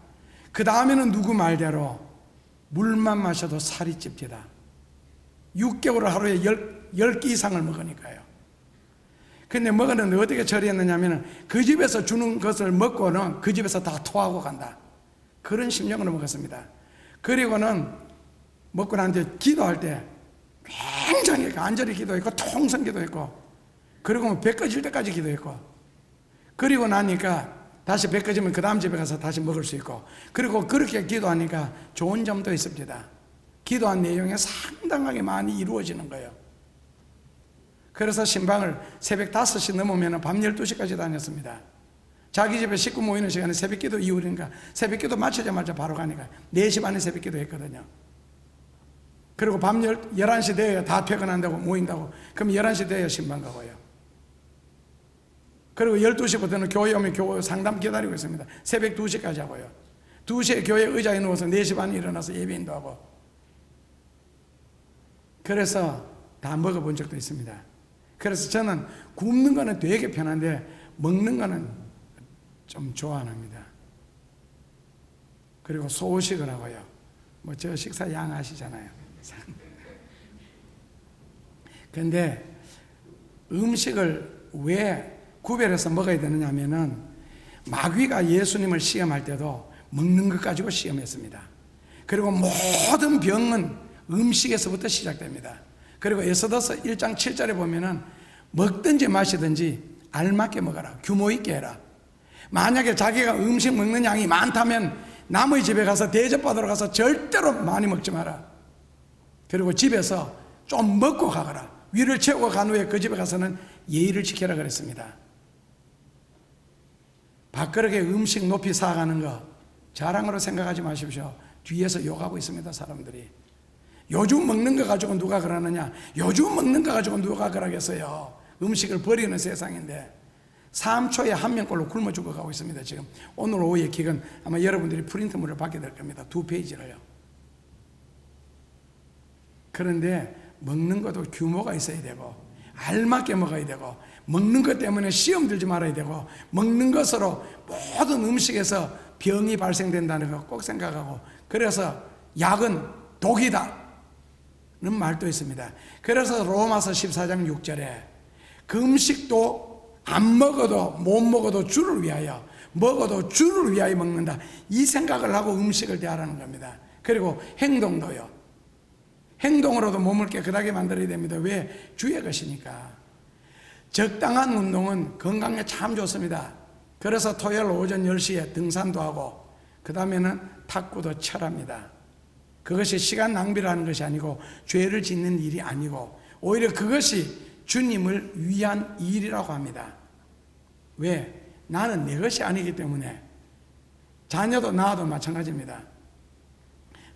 그 다음에는 누구 말대로 물만 마셔도 살이 찝니다. 6개월을 하루에 10끼 이상을 먹으니까요. 근데 먹었는데 어떻게 처리했느냐 하면 그 집에서 주는 것을 먹고는 그 집에서 다 토하고 간다. 그런 심정으로 먹었습니다. 그리고는 먹고 난 뒤에 기도할 때 굉장히 간절히 기도했고 통성 기도했고, 그리고 배 꺼질 때까지 기도했고, 그리고 나니까 다시 배 꺼지면 그 다음 집에 가서 다시 먹을 수 있고, 그리고 그렇게 기도하니까 좋은 점도 있습니다. 기도한 내용이 상당하게 많이 이루어지는 거예요. 그래서 신방을 새벽 5시 넘으면 밤 12시까지 다녔습니다. 자기 집에 식구 모이는 시간에 새벽 기도 이후니까 새벽 기도 마치자마자 바로 가니까 4시 반에 새벽 기도 했거든요. 그리고 밤 11시 되어야 다 퇴근한다고 모인다고, 그럼 11시 되어야 신방 가고요. 그리고 12시부터는 교회 오면 교회 상담 기다리고 있습니다. 새벽 2시까지 하고요. 2시에 교회 의자에 누워서 4시 반에 일어나서 예배 인도하고. 그래서 다 먹어본 적도 있습니다. 그래서 저는 굶는 거는 되게 편한데 먹는 거는 좀 좋아 안 합니다. 그리고 소식을 하고요. 뭐 저 식사 양하시잖아요. 근데 음식을 왜 구별해서 먹어야 되느냐 하면은 마귀가 예수님을 시험할 때도 먹는 것 가지고 시험했습니다. 그리고 모든 병은 음식에서부터 시작됩니다. 그리고 에스더서 1장 7절에 보면은 먹든지 마시든지 알맞게 먹어라. 규모 있게 해라. 만약에 자기가 음식 먹는 양이 많다면 남의 집에 가서 대접받으러 가서 절대로 많이 먹지 마라. 그리고 집에서 좀 먹고 가거라. 위를 채우고 간 후에 그 집에 가서는 예의를 지켜라 그랬습니다. 밥그릇에 음식 높이 쌓아가는 거 자랑으로 생각하지 마십시오. 뒤에서 욕하고 있습니다, 사람들이. 요즘 먹는 거 가지고 누가 그러느냐? 요즘 먹는 거 가지고 누가 그러겠어요? 음식을 버리는 세상인데 3초에 한 명꼴로 굶어 죽어가고 있습니다. 지금 오늘 오후에 기간 아마 여러분들이 프린트물을 받게 될 겁니다. 2페이지를요. 그런데 먹는 것도 규모가 있어야 되고 알맞게 먹어야 되고, 먹는 것 때문에 시험 들지 말아야 되고, 먹는 것으로 모든 음식에서 병이 발생된다는 거 꼭 생각하고, 그래서 약은 독이다 는 말도 있습니다. 그래서 로마서 14장 6절에 그 음식도 안 먹어도 못 먹어도 주를 위하여, 먹어도 주를 위하여 먹는다, 이 생각을 하고 음식을 대하라는 겁니다. 그리고 행동도요. 행동으로도 몸을 깨끗하게 만들어야 됩니다. 왜? 주의 것이니까. 적당한 운동은 건강에 참 좋습니다. 그래서 토요일 오전 10시에 등산도 하고 그 다음에는 탁구도 철합니다. 그것이 시간 낭비라는 것이 아니고 죄를 짓는 일이 아니고 오히려 그것이 주님을 위한 일이라고 합니다. 왜? 나는 내 것이 아니기 때문에. 자녀도 나와도 마찬가지입니다.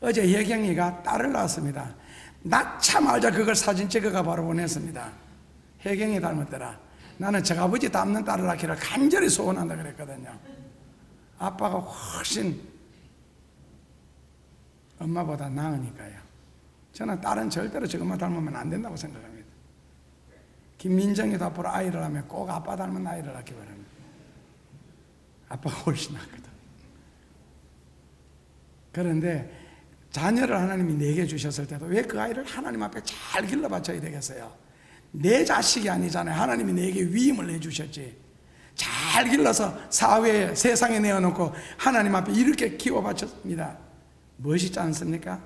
어제 혜경이가 딸을 낳았습니다. 낳자마자 그걸 사진 찍어가 바로 보냈습니다. 혜경이 닮았더라. 나는 저 아버지 닮는 딸을 낳기를 간절히 소원한다 그랬거든요. 아빠가 훨씬 엄마보다 나으니까요. 저는 딸은 절대로 저 엄마 닮으면 안 된다고 생각합니다. 김민정이도 앞으로 아이를 하면 꼭 아빠 닮은 아이를 낳기 바랍니다. 아빠가 훨씬 낫거든. 그런데 자녀를 하나님이 내게 주셨을 때도 왜 그 아이를 하나님 앞에 잘 길러 바쳐야 되겠어요? 내 자식이 아니잖아요. 하나님이 내게 위임을 내주셨지. 잘 길러서 사회에, 세상에 내어놓고 하나님 앞에 이렇게 키워 바쳤습니다. 멋있지 않습니까?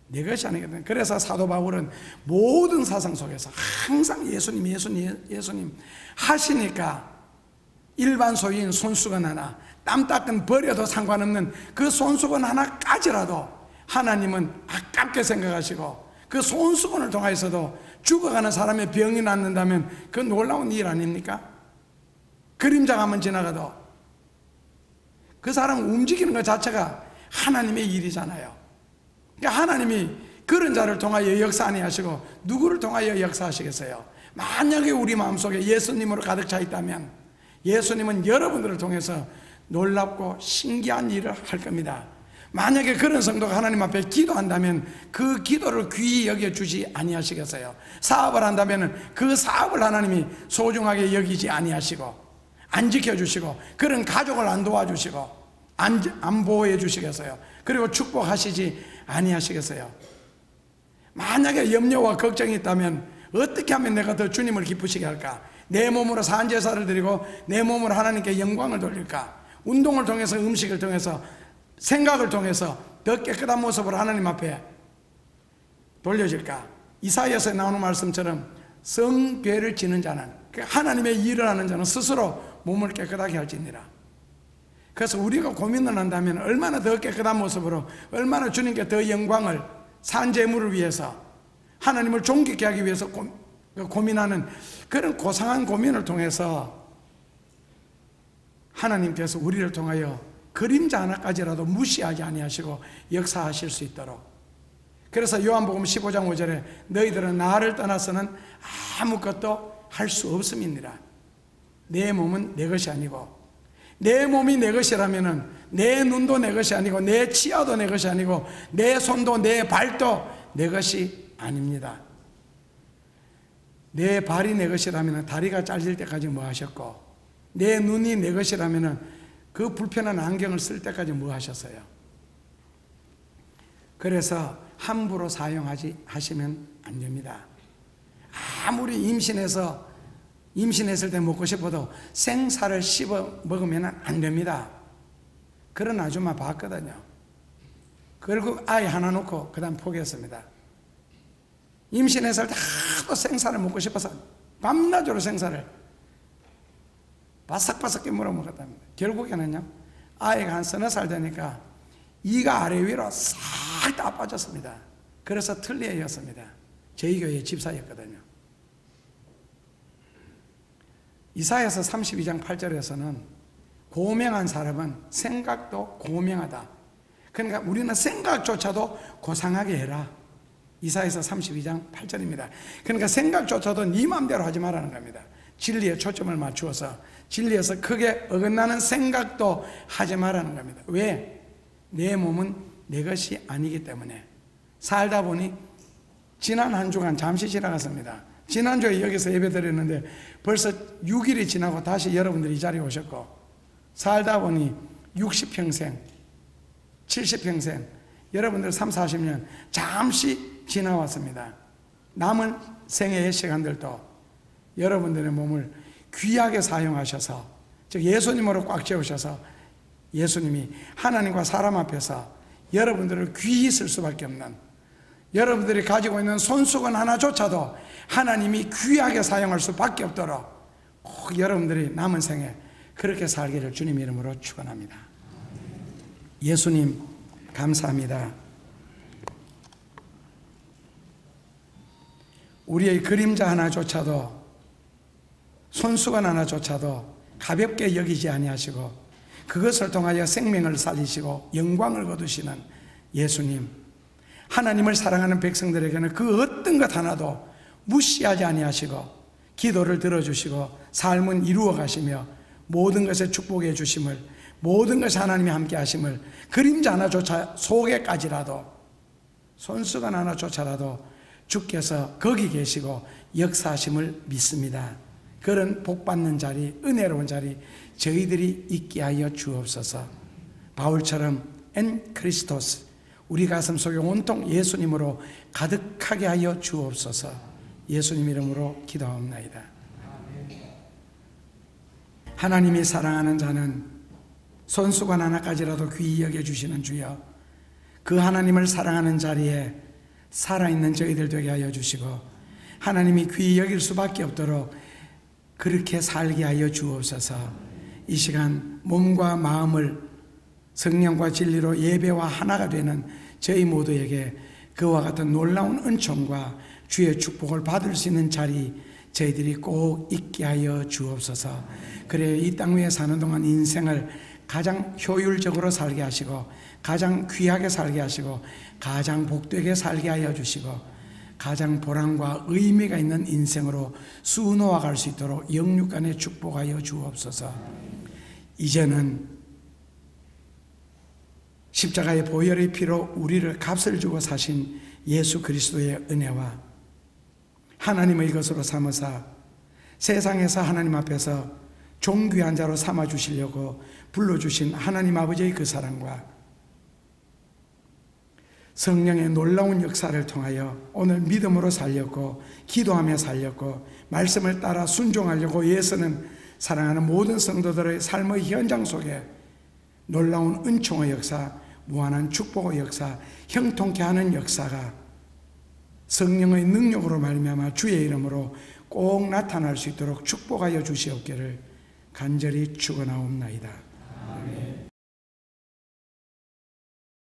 내 것이 아니거든요. 그래서 사도 바울은 모든 사상 속에서 항상 예수님 하시니까 일반 소유인 손수건 하나, 땀 닦은 버려도 상관없는 그 손수건 하나까지라도 하나님은 아깝게 생각하시고, 그 손수건을 통해서도 죽어가는 사람의 병이 낫는다면 그 놀라운 일 아닙니까? 그림자가 한번 지나가도 그 사람 움직이는 것 자체가 하나님의 일이잖아요. 그러니까 하나님이 그런 자를 통하여 역사 아니하시고 누구를 통하여 역사하시겠어요? 만약에 우리 마음속에 예수님으로 가득 차 있다면 예수님은 여러분들을 통해서 놀랍고 신기한 일을 할 겁니다. 만약에 그런 성도가 하나님 앞에 기도한다면 그 기도를 귀히 여겨주지 아니하시겠어요? 사업을 한다면 그 사업을 하나님이 소중하게 여기지 아니하시고 안 지켜주시고 그런 가족을 안 도와주시고 안 보호해 주시겠어요? 그리고 축복하시지 아니하시겠어요? 만약에 염려와 걱정이 있다면 어떻게 하면 내가 더 주님을 기쁘시게 할까? 내 몸으로 산제사를 드리고 내 몸으로 하나님께 영광을 돌릴까? 운동을 통해서, 음식을 통해서, 생각을 통해서 더 깨끗한 모습으로 하나님 앞에 돌려질까? 이사야서에 나오는 말씀처럼 성궤를 지는 자는, 하나님의 일을 하는 자는 스스로 몸을 깨끗하게 할지니라. 그래서 우리가 고민을 한다면 얼마나 더 깨끗한 모습으로, 얼마나 주님께 더 영광을, 산제물을 위해서, 하나님을 존귀케 하기 위해서 고민하는 그런 고상한 고민을 통해서 하나님께서 우리를 통하여 그림자 하나까지라도 무시하지 아니하시고 역사하실 수 있도록. 그래서 요한복음 15장 5절에 너희들은 나를 떠나서는 아무것도 할 수 없음이니라. 내 몸은 내 것이 아니고, 내 몸이 내 것이라면은 내 눈도 내 것이 아니고 내 치아도 내 것이 아니고 내 손도 내 발도 내 것이 아닙니다. 내 발이 내 것이라면 다리가 잘릴 때까지 뭐 하셨고, 내 눈이 내 것이라면 그 불편한 안경을 쓸 때까지 뭐 하셨어요? 그래서 함부로 사용하시면 안 됩니다. 아무리 임신했을 때 먹고 싶어도 생살을 씹어 먹으면 안 됩니다. 그런 아줌마 봤거든요. 결국 아이 하나 놓고 그 다음 포기했습니다. 임신했을 때 하도 생살을 먹고 싶어서 밤낮으로 생살을 바삭바삭 깨물어 먹었답니다. 결국에는요, 아이가 한 서너 살 되니까 이가 아래 위로 싹 다 빠졌습니다. 그래서 틀리였습니다. 저희 교회 집사였거든요. 이사야서 32장 8절에서는 고명한 사람은 생각도 고명하다. 그러니까 우리는 생각조차도 고상하게 해라. 이사야서 32장 8절입니다. 그러니까 생각조차도 네 맘대로 하지 말라는 겁니다. 진리에 초점을 맞추어서 진리에서 크게 어긋나는 생각도 하지 말라는 겁니다. 왜? 내 몸은 내 것이 아니기 때문에. 살다 보니 지난 한 주간 잠시 지나갔습니다. 지난주에 여기서 예배 드렸는데 벌써 6일이 지나고 다시 여러분들이 이 자리에 오셨고, 살다 보니 60평생, 70평생, 여러분들 3, 40년 잠시 지나왔습니다. 남은 생애의 시간들도 여러분들의 몸을 귀하게 사용하셔서, 즉 예수님으로 꽉 채우셔서 예수님이 하나님과 사람 앞에서 여러분들을 귀히 쓸 수밖에 없는, 여러분들이 가지고 있는 손수건 하나조차도 하나님이 귀하게 사용할 수밖에 없도록 꼭 여러분들이 남은 생에 그렇게 살기를 주님 이름으로 축원합니다. 예수님 감사합니다. 우리의 그림자 하나조차도, 손수건 하나조차도 가볍게 여기지 아니하시고 그것을 통하여 생명을 살리시고 영광을 거두시는 예수님, 하나님을 사랑하는 백성들에게는 그 어떤 것 하나도 무시하지 아니하시고 기도를 들어주시고 삶은 이루어 가시며 모든 것에 축복해 주심을, 모든 것이 하나님이 함께 하심을, 그림자 하나조차 속에까지라도, 손수건 하나조차라도 주께서 거기 계시고 역사하심을 믿습니다. 그런 복받는 자리, 은혜로운 자리 저희들이 있게 하여 주옵소서. 바울처럼 엔 크리스토스, 우리 가슴 속에 온통 예수님으로 가득하게 하여 주옵소서. 예수님 이름으로 기도하옵나이다. 하나님이 사랑하는 자는 손수건 하나까지라도 귀히 여겨주시는 주여, 그 하나님을 사랑하는 자리에 살아있는 저희들 되게 하여 주시고 하나님이 귀히 여길 수밖에 없도록 그렇게 살게 하여 주옵소서. 이 시간 몸과 마음을 성령과 진리로 예배와 하나가 되는 저희 모두에게 그와 같은 놀라운 은총과 주의 축복을 받을 수 있는 자리 저희들이 꼭 있게 하여 주옵소서. 그래 이 땅 위에 사는 동안 인생을 가장 효율적으로 살게 하시고 가장 귀하게 살게 하시고 가장 복되게 살게 하여 주시고 가장 보람과 의미가 있는 인생으로 수놓아 갈 수 있도록 영육간에 축복하여 주옵소서. 이제는 십자가의 보혈의 피로 우리를 값을 주고 사신 예수 그리스도의 은혜와 하나님의 것으로 삼으사 세상에서 하나님 앞에서 존귀한 자로 삼아주시려고 불러주신 하나님 아버지의 그 사랑과 성령의 놀라운 역사를 통하여 오늘 믿음으로 살렸고 기도하며 살렸고 말씀을 따라 순종하려고 애쓰는 사랑하는 모든 성도들의 삶의 현장 속에 놀라운 은총의 역사, 무한한 축복의 역사, 형통케 하는 역사가 성령의 능력으로 말미암아 주의 이름으로 꼭 나타날 수 있도록 축복하여 주시옵기를 간절히 축원하옵나이다. 아멘.